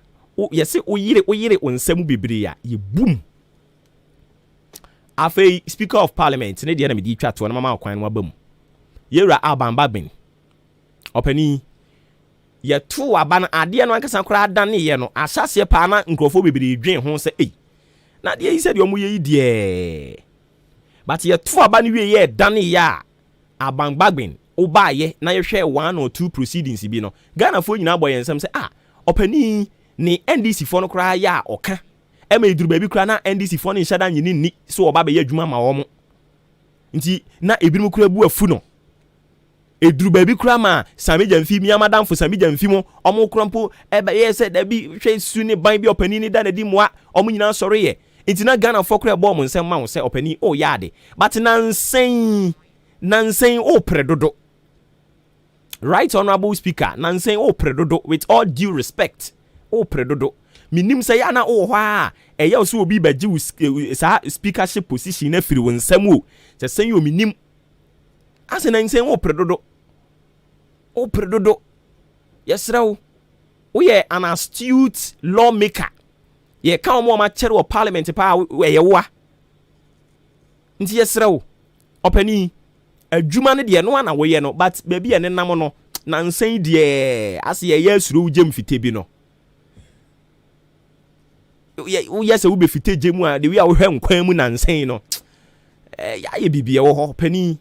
yesi oyire onsam bebre ya ye boom afei speaker of parliament ne de na me di twa to na mama akwan no abam yewra abamba ben opani ye tu aba na ade no ankasa kora dane ye no asase pa na nkrofo bebiri dwen ho se na de yi se de omo ye die but ye tu aba ne wie ye dane ya abangbagben oba ye na ye hwe 1 or 2 proceedings bi no Ghana fo nyina boy ensem se opani ni NDC fo no kora ya oka ema iduru ba bi kora na NDC fo no nhyada nyini ni so oba be ye adwuma ma wo mo nti na ebirum kora bu afu no eduru baby krama samija mfi mi amadam fo samija mfi mo omo krompo ye se da bi hwe su ne ban bi opani ni da na di moa omo nyina sori ye intina Ghana for kra bo mo nsem ma wo se opani o yade but nansen o predodo right honorable speaker nansen o predodo with all due respect o predodo minim se ya na o hwa ye so obi baji sa speakership position na firi wo nsem o se sen yo minim ase nansen o predodo yesrawo we an astute lawmaker ye ka omo ma chere wo parliament pa ye wa nti yesrawo opani adwuma ne de no na wo ye no but baby ene nam no nansen de ase ye asuro ugem fite bi no ye se wo be fite gemu a de wi a wo hwe nkwan mu nansen no ya ye bibie wo ho opani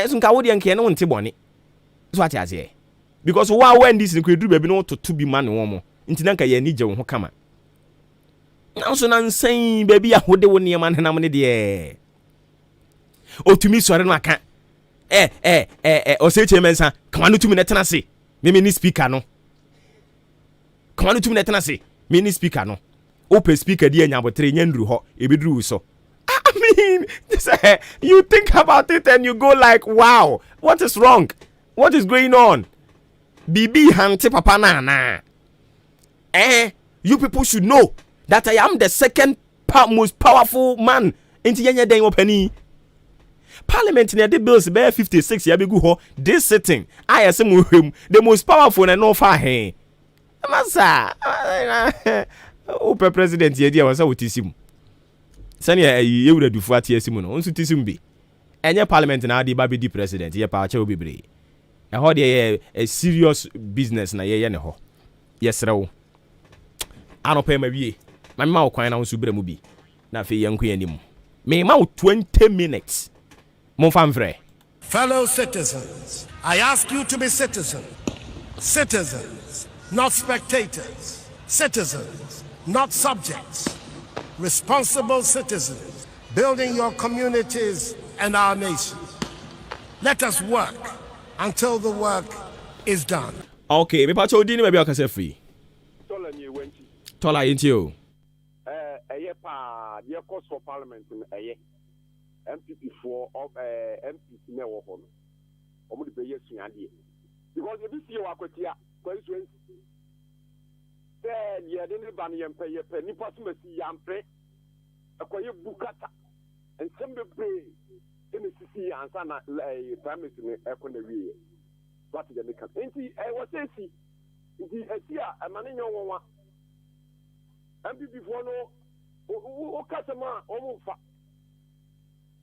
so nka wo de nke no nte bone so ati ase because wa when this in kwedu baby no to be man wo mo nti na nka ye ni je wo ho kama na so na nsan baby a hode wo ne man nam ne de otumi sore no aka o se chemensa kama no tumi ne tena se me ni speaker no kama no tumi ne tena se me ni speaker no open speaker di anya botre nya nduru ho ebeduru so I mean, you think about it and you go like, wow, what is wrong? What is going on? Bibi Hante Papa Nana. You people should know that I am the second most powerful man in the opening. Parliament near the bills bear 56 yabigu this sitting. I assume him the most powerful and no far hey. Massa. Open president yedia was out him. Sani ye wura dufu atiasimu no onsu tisim bi enye parliament na adi ba be di president ye pa cha obibre e ho de a serious business na ye ne ho yesrewo anopa ma wie ma me ma wo kwan na onsu bra mu bi na fe ye nko yanim me ma wo 20 minutes mon famfre. Fellow citizens, I ask you to be citizens, not spectators, citizens, not subjects, responsible citizens. building your communities and our nation. Let us work until the work is done. Okay, me pacho di ni maybe I say free. Tola into you. The cost for parliament in MPP for MPP never home. Almost the years because if you see what constituency, then you didn't ban your pay a penny possible see yam pay acquire bukata and some pay in the city and some families in the economy. What is the make up? I was saying, a man in your one MPP for no. O customer almost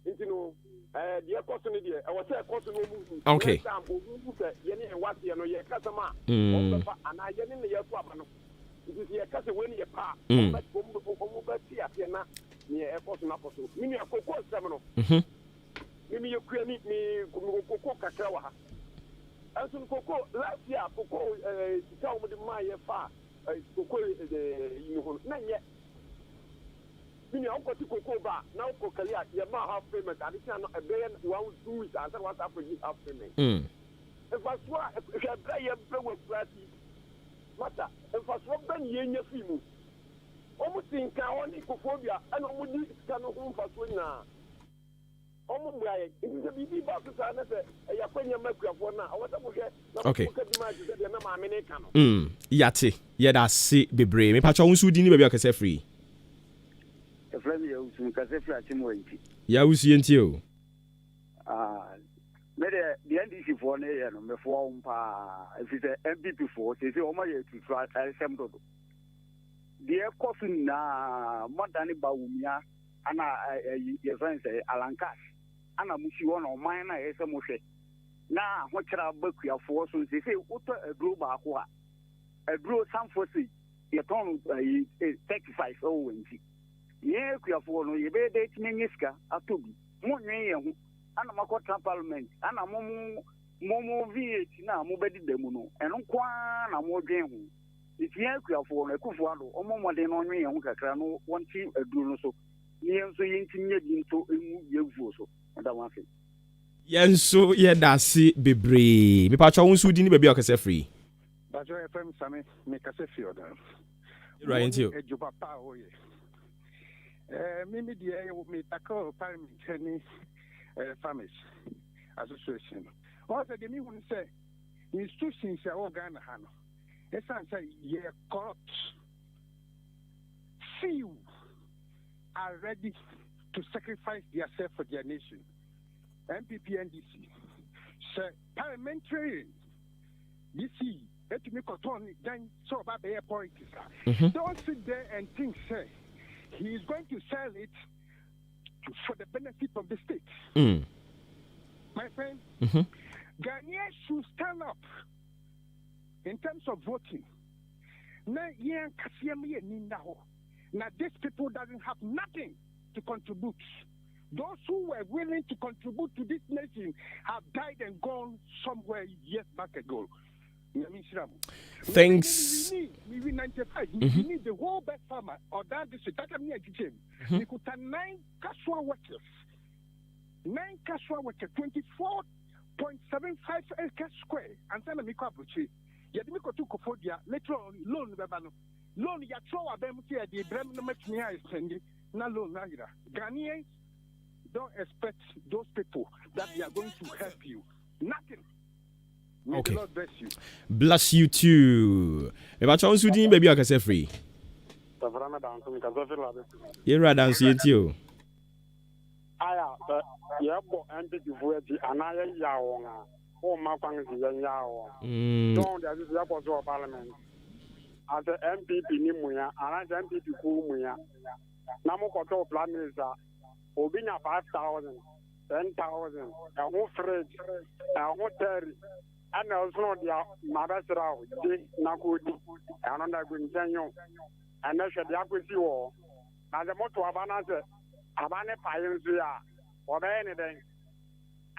into no the question there I was a question okay what you know your customer and I get in the year no it is your customer when you pa but na near airport na possible me akoko seminal me you create me koko kakra ha aso koko last year koko tell me the my fa koko you na ye Mini uncle to Cocoba, now Cocalia, your half payment, and it's not a billion 1 2 weeks, and then what's after you half payment. If I swear, if I play a play with Bratty, Mata, if I swap Ben Yen Yafimu, almost in Kaoni Cophobia, and almost can home for swing now. Almost like it is a BB box, and a Yapania Mercury for now. I want to get okay. Yati, yeah, that's it, be brave. Me patch on Sudini, maybe I can say free. Yeah, we see you. The NDC for me for if it's a MPP for they say, oh, my, to try some do. The coffin na Montani Baumia, and your friend say Alankas, and I'm sure on mine, I some say. Now, what should I book your force? They say, Uta a group a group some for see, your tongue 35 ONG. Yeah, for no, you better date Mingiska, a to be. More and a Makota Parliament, and a Momo V now, Mobedi Demono, and on Quan, a more game. It's Yankia for a Kufuano, or more than on me, and Cacrano, one team a Brunoso. Yes, so intimidate into Yuvoso, and I want it. Yes, so yeah, that's it, be brave. Me patch on Sudini, maybe I can say free. But your FM Sammy make us a few. Right into you. Mimi dear me tackle parliamentary farmers association. Also, the me one say institutions are all Ghana Hano. It's answer ye corrupt. Few are ready to sacrifice themselves for their nation. MPP NDC. Sir, parliamentarian. DC, let me cotton then so about the politics. Don't sit there and think, say, he is going to sell it for the benefit of the state. My friend, Ghanaians should stand up in terms of voting. Now, these people doesn't have nothing to contribute. Those who were willing to contribute to this nation have died and gone somewhere years back ago. Thanks. We need 95. We need the whole best farmer or that district. That can be a we could have 9 casual workers. 9 casual workers, 24.75 acres square. And then we go Abuchi. Yet we go to Kofodia. Later on, loan Babano. Loan ya throw a bem here. The Brem no much near is sending. Na loan Nagira. Ghanaians don't expect those people that they are going to help you. Nothing. May okay. The Lord bless you. Bless you too. If I chance you, baby, I can say free. You're right, I'm seeing you. Yeah, but MPP for it, and I am Yawon. Oh, my family is Yawon. Don't there is a parliament. As the MPP Nimuya, and as MPP Kumuya. Namokoto plan is Obinya 5,000, 10,000, a whole fridge, a hotel. And also the Madasra, Nakudi, and on the Gunjanyo, and that's the Akusi war. Now the motto of Abane Pioneer, or anything.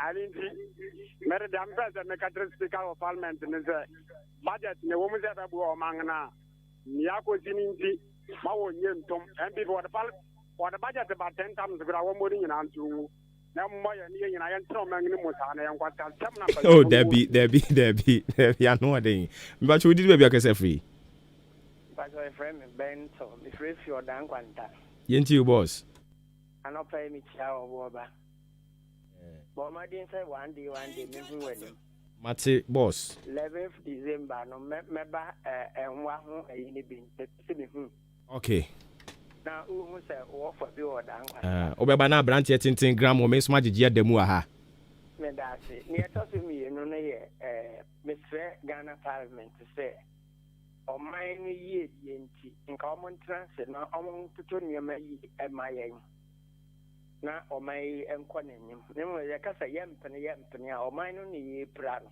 I didn't see Meridam President make a speaker of parliament in the budget, the woman's ever go among now. Niako Jininji, Mawo Yim Tom, and before the or the budget about 10 times one more in Antu. Now, more than you and I am so many Mutana and what can come. Oh, there be. I know what they. But we did maybe I can say free. But my friend Ben, so if you're done, Quanta. Yenti you boss. I not pay me chow or Boba. But my didn't say one day, maybe when. Mate boss. 11th December, no member and one in the Okay. Now, who say, or for the order? Obebana branch yet in gram or Miss Magic yet the Muaha. Medasi, near to me, no, Miss Ghana Parliament to say, or mine ye, in common transit, now I want to turn your may at my aim. Now, or my enquiring, no, I can say yampany, or mine only plan.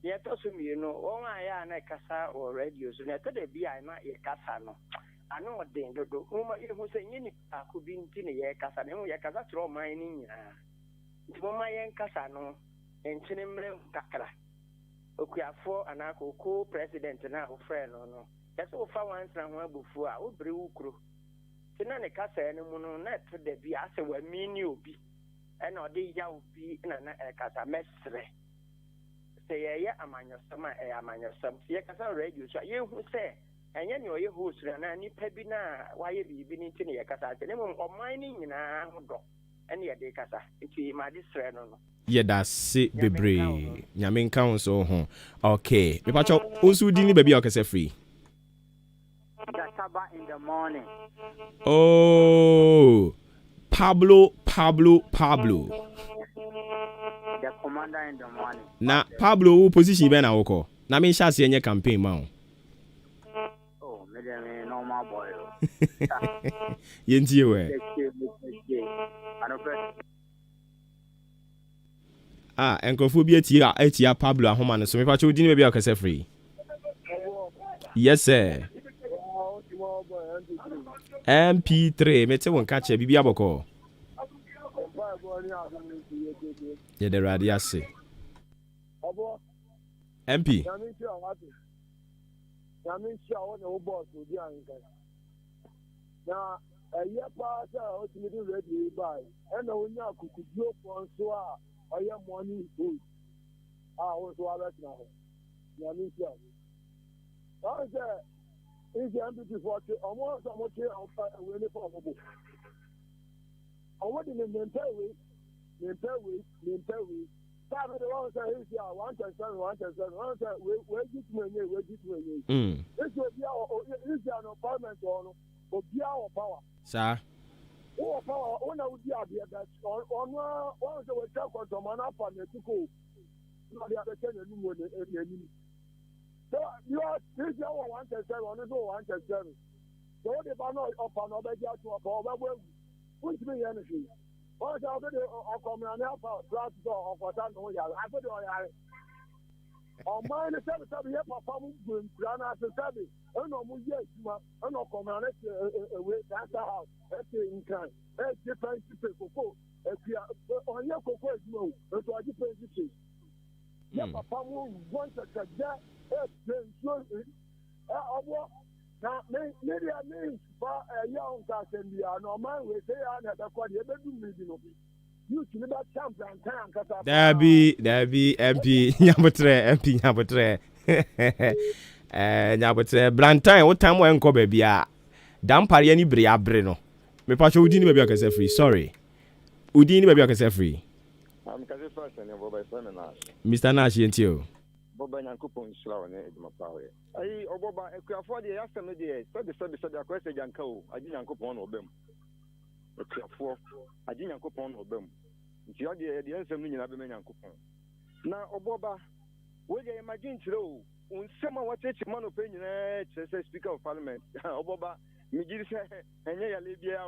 Yet also, you know, all my yarn a casa or radios, and at the be I might a casano. I know what they do. Who say any could be in Tinia Casano, Yakasa throw mining. It's one my young Casano and Chinemre Kakra. Okay, for an co president and our friend or no. That's all for once and one before I would brew crew. Tinana Casa and Mono net to the be as a well mean you be. And or the yow be in a casa mestre. Say, yeah, among your summer, among your some. Yakasa radio, so you who say. And you know your host and any pebina, why you been into the Casa, or mining in a any a day Casa, it's my distress. Yeah, that's it, baby. Yamin council home. Okay. The patch also didn't baby or say free. In the morning. Oh, Pablo. The commander in the morning. Now, Pablo, position Ben Oko. Now, me shall see any campaign, man. Normal boy. Yenti we. Enkofu bi etia Pablo ahoma no so me pa cho di ni be akase free. Yes sir. MP3 mete won ka che bibi aboko. Ye de radio ase. MP. Yamin Shaw no boss will be anchored. Now, a year pass out to me ready by, and no one could go for so I am money food. I was right now. Yamin Shaw. I said, is the empty for almost a much on fire when it's possible. I want in the mental way. Sabe the one say is ya 1.7 where you this will be our is an apartment on be our power. Sir. Oh power on would be that on one the way talk on man up and to go. No they are telling you so you are this year 1.7 on the 1.7. So the banner up and over there to about which me anything. Oh, so I'm going to come and help out. Last door of what I know. I put it on mine is 7 years performing Grana to 7. I know, yes, I know, come on, let's away. That's the house. Let's in time. Let's different people. If you are on your cocoa, no, that's what you pay to see. Yeah, Papa wants to get that. Now, maybe I mean, but a young person, we are normal. We say, I never quite ever do meeting of it. You see that champion time. Debbie, MP, Yabotre. Yabotre, Blantyre, what time when go baby? Damn, Pariani Bria Breno. Me pacho Udini baby, I can say free. Sorry. Udini baby, I can say free. I'm Kazi first and Boba Nash. Mr. Nash, and you. Boba Yankupon Slow and Edmapawe. I Obuoba Ofori after me the study a question Yanko. I didn't coupon of them. I didn't coupon of them. The answer meaning I've been coupon. Now, Obuoba, will you imagine to when someone was such a man opinion, Speaker of Parliament, Obuoba, Miguel and Yaya Libya.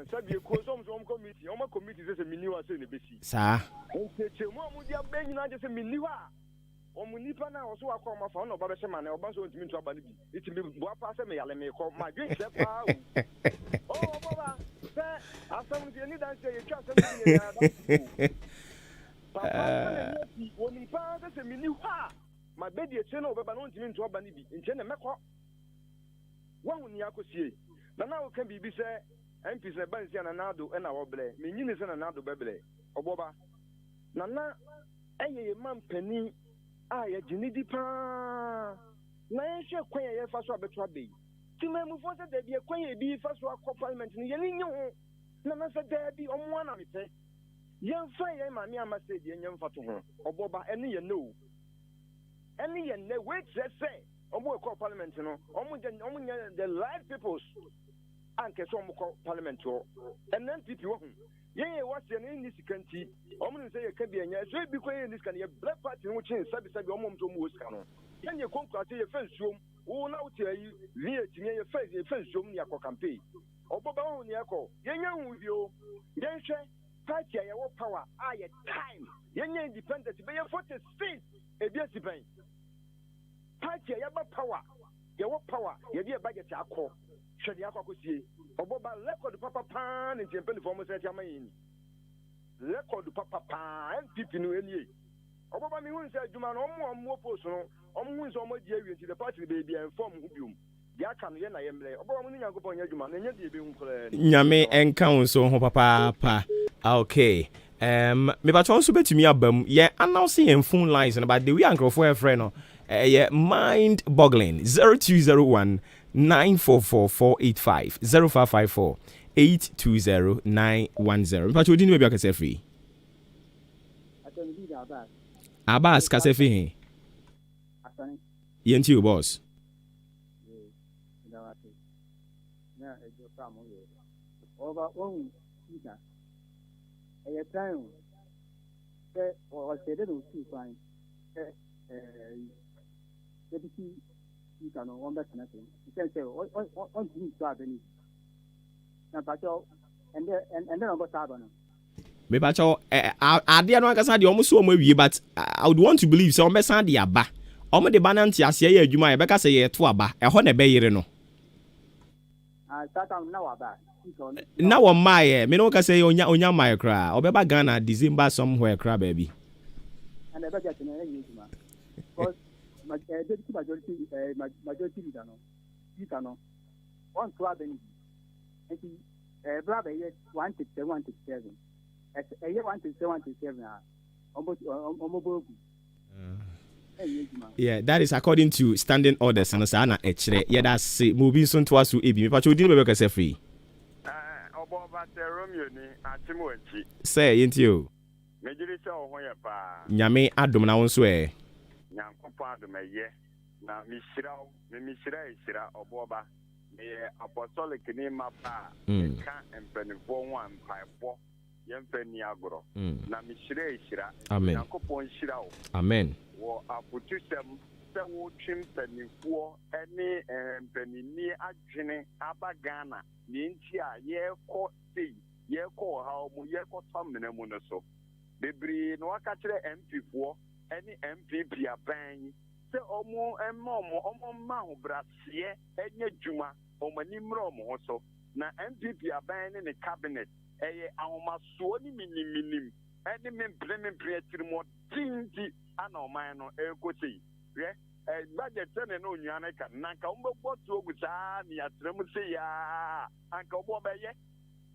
Sabi you cause some committee, on my committee is a minu as in the BC. Sir, Mom would have been not just a minua. On Munipa now, also I call my phone or Babashaman or Basso to me to Abadi. It's me, Wapasa me, I may call my drink. Oh, Baba, after you need answer, you can't when he passes a minua, my baby, a channel, but I don't mean to Abani in China. One when you see. na now can be say MPs na bansi na nado na woble me nyini se na nado beble Obuoba na eye man pani a ye ginidi pa na ye kwan ye fa so abeto abe ti me mu fo se da bi kwan ye bi fa so akọ parliament ni ye ni ho na se da bi omo na me pe ye fa ye ma me ama se ye nyem fa to ho Obuoba ene ye no ene ye ne wait say omo ekọ parliament no omo the live peoples anke so omo parliament ho and then people ye was in this country omo say ye ka bi anya so bi ko ye this kan ye black party no chin sabi omo mto mo ska no ye ye konkwate ye fansuom wo na uti ayi vie tinye ye fansuom ni akọ campaign Obuoba ho ni akọ ye nya hu bio ye hwe party ye wo power ye time ye nya independent be ye 46 e bi asiban party ye ba power ye wo power ye bi budget akọ hwede akọ akosie Obuoba record papa pan in tempel for mo set amayin record papa pan MPP no enie Obuoba mi hun say adwuma no omo post no omo hun say omo di awie nti the party baby inform hu biom dia aka no ye na ye mle Obuoba mo ni Nyankopon nya adwuma na nya di ebe hu kora nyame enka unso ho papa pa okay me ba chon so betumi abam ye announce in phone lines and about the we anchor for a friend no mind boggling 0201 944 485 0554 820 910. But you didn't maybe free. Abbas Kasefi. Yenti you boss. Over one season. A time or said it was too fine. You can on that nothing. You can say on you start any. And then I got Sabana. Me bacho I dey no akasa dey almost so we but I would want to believe so me san dey aba. Omo de bananti ase ye adwuma ye beka say ye to aba. E ho na be yire no. Start am now aba. Na wo mae me no ka say onya mae kra. Obeba Ghana December somewhere kra baby. And I better na ye adwuma. Because majority leader no you can one club and brother yes 167 a year 167 almost yeah, that is according to standing orders and so na echere yeah that's moving so to asu ebi me pa chodin be be free Obuoba Romeo ni atimochi say yenti o mejiri se ho ye pa nyame adom na won so Nyankopon adumeye na mishira Obuoba me apostolic ni mapa ka empenifo ho ampaibo yemfani agoro na mishira amen Nyankopon shira o amen wo aputusem se wo twimpanifo ene empanini adwene abagana ni nti a yeko sei yeko ha mu yeko tamene mu no so bebri no aka kire MP4 any MPP aban se omo ma ho brase enye djuma omani mro mo so na MPP aban ne cabinet eye ahomaso ni minim ene memple tirimo tinti ana oman no ekosei ye budget ne no nyane kan nanka umbo to ogusa ni atrem se ya anka Obuoba ye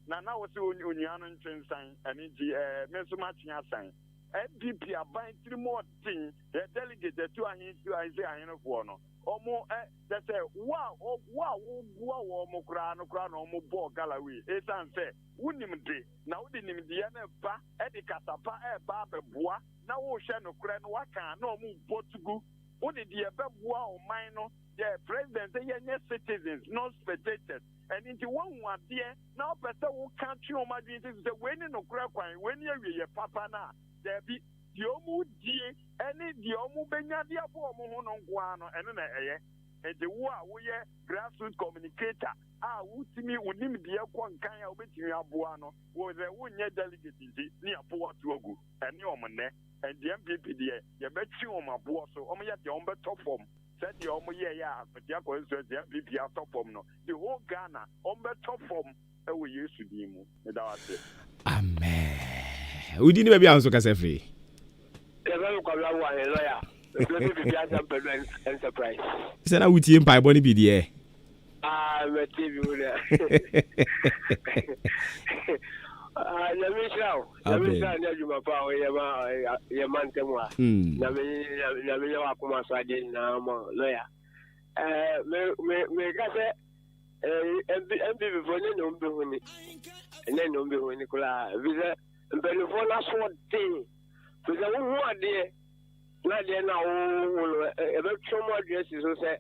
na wo se onyano ntwensan ene ji menso ma tia san MPP aban tirimo tin the delegate to ahin say ahin for no omo they say wow omo kra no omo ball galawi esan say unim de na udi nim de na ba e kasapa ba beboa na wo hwe no kra no waka na omo botugu udi de beboa o man no the president say yenye citizens not spectators and into one there now person who can't you imagine say when no kra kwan when ye papa na there be the omu die any the omu benya dia bo omu ho no ngwa no ene na eye e de wo a wo ye grassroots communicator a wutimi unim de ekwo nkan a obetimi aboa no wo ze wonye delegate ndi ni aboa to ogu ene omne and the MPP die ye betwi omaboa so omo ye de ombe top form said the omo ye ya the MPP top form no the whole Ghana ombe top form e wo Yesu di mu e da wase amen. We didn't maybe answer Kasefri. Enterprise. Say na wuti empire boni bi de my TV. Let me show. Let me show you my power. Your man, Temwa. Let me know what I did now, lawyer. Me kase MPP for ne no be honi ne no be honi kula visa mbelefo na so de visa wo ade na de na wo e be twomo address so say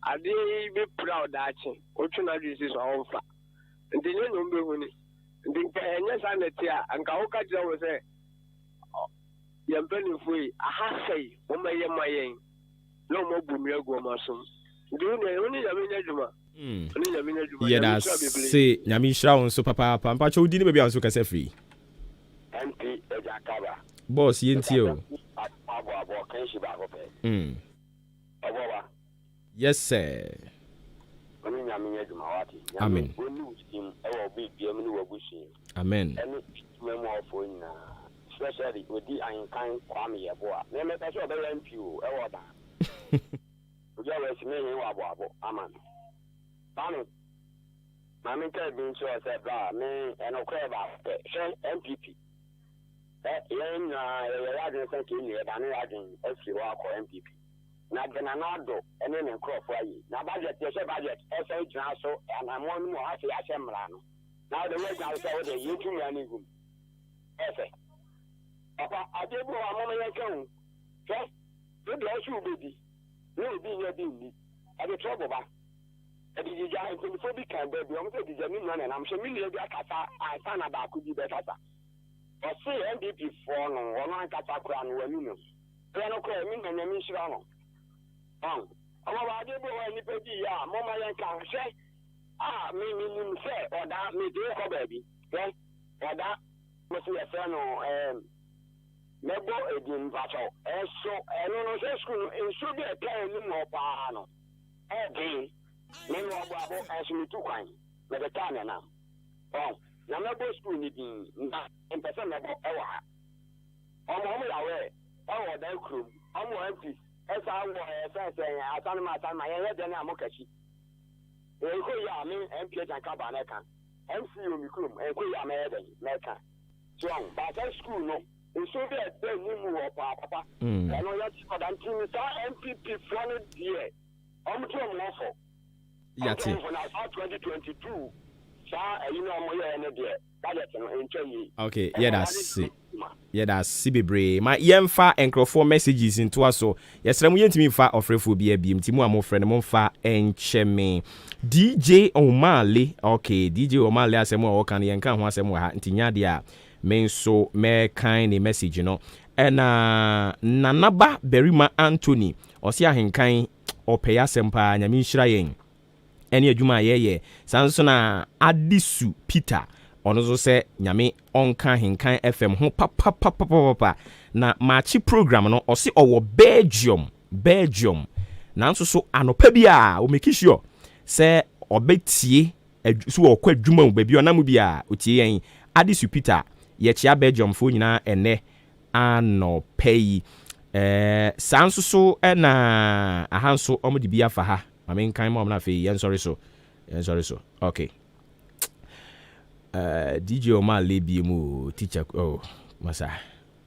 ade be proud achi o twona address so onfa ndi ne no be honi ndi ka enye sa na tia anka wo ka jira wo say ye mbelefo yi aha sei wo maye mayen no mo bu mi agu ma so. Yeah, that's say Nyamisha on so papa Pampacho didn't be on so case free. MP Ejakaba. Boss Yentio. Yes, sir. Amen. Amen. Especially with the kind Kwame Yeboa. Never touch your MP. You always mean you are Aman. Amen. Mammy tell me so I said, me and a crab MPP. That yen, I didn't think in here, and I didn't actually walk for MPP. Now, then another, and then crop for you. Now, budget, yes, budget, SH also, and I'm one more happy as Emrano. Now, the way I saw the YouTube and you. Papa, I did go a moment ago. Just, good luck, you baby. No, be your duty. I be trouble back. And the giant phobic can be on the Jamin, and I'm sure million I found about could be better. But say MDP for no one Catacran when you know. Then okay, me and Yamishano. I'm about to go any baby, Mama can say, me say, or that me do baby. Then, or that must be a friend or Nebo again, Vato, and so, and on the school, it should be a plan more pano. Again, no more as me too kind, but the time now. Oh, now Nebo school needing in person about our. I'm only aware, our day crew, I'm empty, as I was saying, I found my time, my head and I'm okay. We go, ya, me, and Piet and Cabaneka, and see you, Mikrum, and go, ya, Mecca. So, but that school, no. So that they knew papa. And I know that MPP funded here. I'm too awful. Yeah, 2022. You know, okay, yeah, that's it. Yeah, that's Sibibre. My Yemfa and Crawford messages into us. So, yes, I'm going to me far of Refubia beam. Timu, I'm friend, Monfa and Cheme. DJ O'Malley. Okay, DJ O'Malley, I say more, can you come once more? Tinyadia. Men so me kind a message, you know. And Nanaba Berima Anthony, or see a henkain or paya sempa, Nyamisha yen. Any Juma ye, Sansona Adisu Peter, on also say Nyame onka henkain FM, ho papa. Na Maakye program no, or see our Belgium. Nanso so anopebia, o make sure. Say, obetie, so or quite Juma, baby, or Namubia, utie Adisu Peter. Yechia Belgium fo nyina ene ano pay sanso so na ahanso omde bia fa ha mamen kan mo na fe yen sorry so okay DJ Omar lebi mu teacher oh masa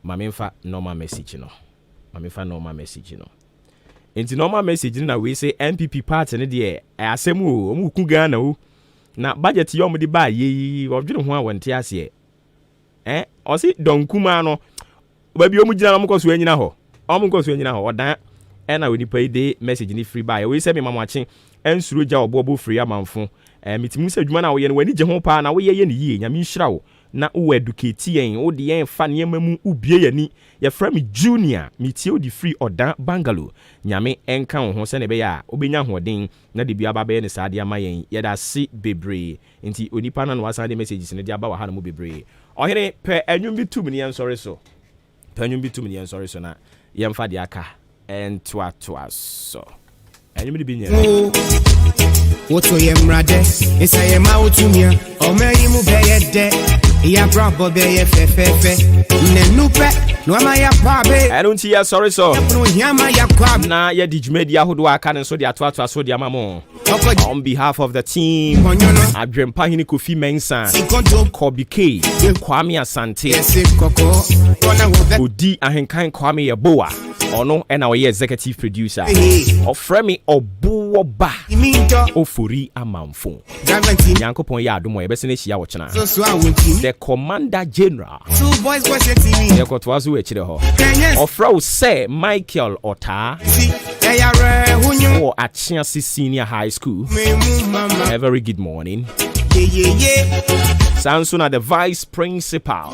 mamen fa normal message no enti normal message na we say MPP party ne de asem o mu ku Ghana o na budget yo omde ba ye odwene ho a wonte ase osi donkuma no baby omu gina no mkoso anyina ho odan na we nipa ide message ni free buy we say me mamwache ensuro gya Obuoba Ofori Amanfo mitimu se adwuma na wo ye no wani gye ho pa na wo ye ne yie nyame nhira wo na wo educate yen wo de yen fa ne mamu ubie yani ye fra me junior mitie odi free odan bangalo nyame enka wo ho se ne be ya obenya hoden na de bia ba be ne saade ama yen ye da si bebre nti onipa na no asande messages ne de aba wa ha no bebre ohere pe anwum bi tum ne yen sorry so na yemfa de aka entwa so anwum de bi nya Woto yemrade isa yema otumia o meyi mu beye de ya brabo beye fefefe ne nupe no ama ya pabe I don't hear sorry so no yama ya kwab na ya dijmedia hodo aka ne so de ato so de amamo on behalf of the team Adwempa hini Kofi Mensa Kobi K Kwame Asante Odi ahenkan Kwame Yeboa ono ena we executive producer Ofremi Obuoba Ofori Amanfo Yankopon ya adomo ye bese ne hia wo chena the Commander General ye kotwazo we chire ho Ofra wo say Michael Ota or Achiasi Senior High School. A very good morning. Sansuna, the Vice Principal,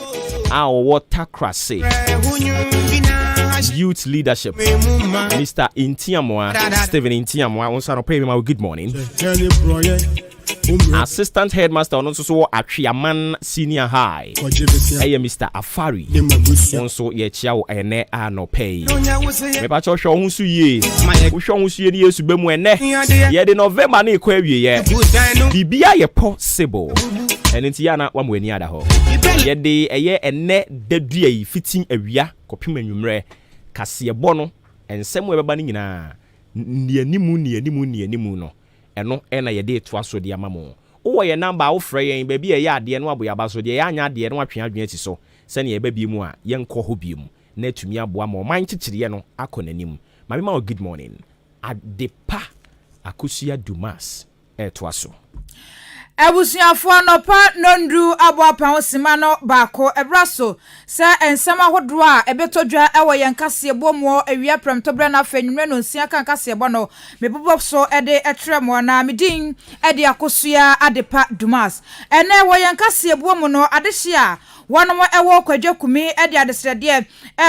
our water crase Youth Leadership, Mr. Intiamwa, Stephen Intiamwa, on pay me good morning. Assistant Headmaster also at Chiaman Senior High. Hey, Mr. Afari. Also, ye chow ene no pay. Me pa cho show unsu ye. We show unsu ye yesu bemu ene. Ye de November na ekwawie ye. Bibia ye possible. Enti ya na wamu eni ada ho. Ye de eye ene dedua yi fitin awia kopim anwumre kase ye bono ensem we beba ni nyina. Ni animu no. Eno ena ye de to aso de amamo wo ye number wo frɛ yen ba bi ye ade no aboya ba so de ye anya ade no atwe adwen ati so sɛ ne ye ba bi mu a ye nkɔ ho bi mu na atumi aboa ma man kyekyere no akɔ nanim mame ma good morning adepa akosia dumas to aso Ebusuafo anopa nondru aboapa osima no baako ebraso se ensema hodo a ebetodwa ewo yenkase bomo awia premtobre na afenwure no nsia kan kase bo no mebobop so ede etremo na medin ede akosua adepa dumas ene wo yenkase bomo no adehia wonom ewo kwadwa kumi ede adesrede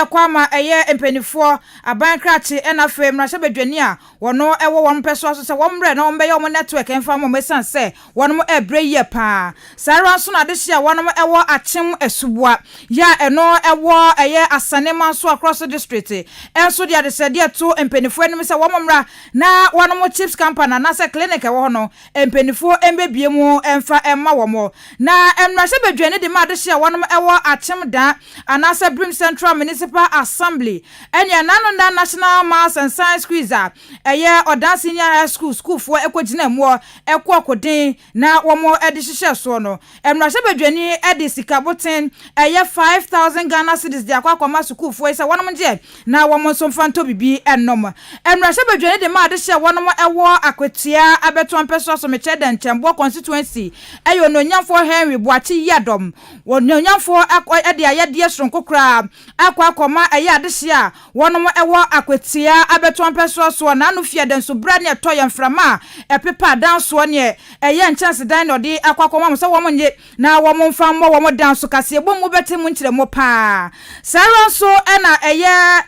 kwama eye empanifo abankrate ena fe mrahye badwani a wono ewo wonpeso so se wombre na wombe ye wo network enfa mo mesan se wonom breye pa sara so na adehia wonom ewo achem esubua ya eno ewo eye asane manso across the district enso de adesrede to empanifo enim se womra na wonom chips company na se clinic ewo no empanifo embebie mu enfa emma womo na emrahye badwani de ma adehia wonom ewo achem da anasa Brim Central Municipal Assembly enya nano na National Maths and Science Quiz eye Odan Senior High School for ekogina mu ekwokodin na womo edi hihye so no emrahye badwani edi sikaboten eye 5000 Ghana cedis de akwakoma school for ise wonom je na womo so mfanto bibi ennom emrahye badwani de ma adehye wonom ewo akwetia abeto ampeso so mechede nchembo constituency eye ononyamfo Henry Boachi Yadom wononyamfo ede ayede sronkokra akwakoma eye adehye wonom ewo akwetia abeto ampeso so na no fie den so bra ne toye mframa epepa dan so ne eye nchance dan no de akwakoma so wo monye na wo mfa mo wo dan so kase ebo mu bete mu nkyere mo pa sara so na eye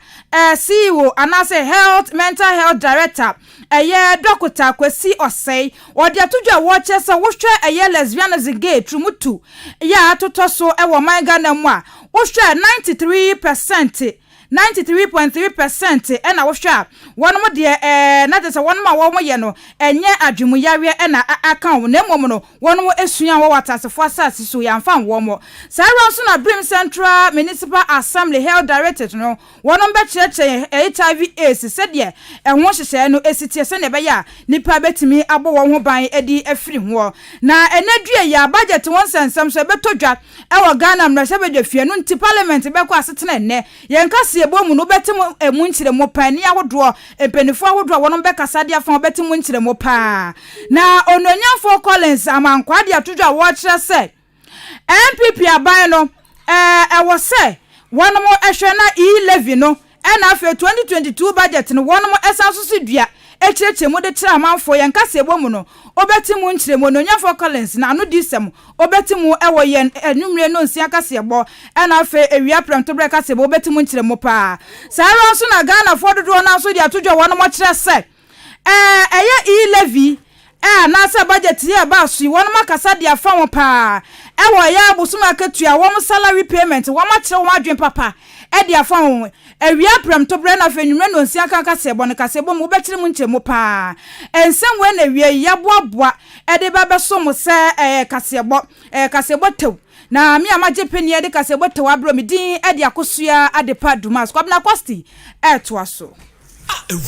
CEO anase health mental health director eye Dr. Kwesi Osei odi atudwa wo chese wo hwe eye lesbianism gay trumutu ya atoto so ewo man Ghana mu a wo hwe 93.3% ena wo hwe wonom de na tese wonom a wo mo ye no enye adwemu yawe ena akan na emom no wonom esua wo watasefo asase so ya mfa wo mo sara so na Brim Central Municipal Assembly Health Director no wonom be cheche HIV AIDS sede ehwo hyehye no esitie se ne be ya nipa betimi abo wo ho ban edi afiri ho na enadue ya budget won sensem so betodwa ewo Ghana mrahye bedwafie no nti parliament be kwa asetena enne yenkase ebomu no betim emu nkyire mo pani ahodo empanifo ahodo wonom be kasade afan betim nkyire mo pa na ononyafo Collins amankwade atodwa wo kire se MPP aban no ewo se wonom ehwe na E11 no ena afa 2022 budget no wonom esanso se dua echireche mu de kire amanfo yenkase ebomu no obetimu nkyire mo nonyafo Collins na anu disem obetimu ewo yen enumre no nsia kase ebo ena afa ewia premtobre kase ebo obetimu nkyire mo pa sara so na Ghana fo dodo na so de atodwa wonom kire se eye E11 na se budget ye ba so wonom akasa de afa wo pa ewo ya abusuma katua wom salary payment wo ma kire wo adwen papa e de afa wo ewia premtobre na afa enumre no nsia kan kase ebo ne kase ebo mo bekire mu nkyire mo pa ensem we na wie ya boaboa e de ba beso mo se kase ebo tew na me amaje penie de kase bote wa bro me din e de akosua adepa dumas kwabna kwasti to aso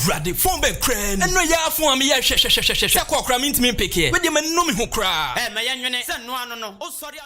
Ready phone be crane and no ya phone me ya hwehwehwehwe kwa kra me ntimi peke we de me no me ho kra ma ya nwene se no ano no o sorry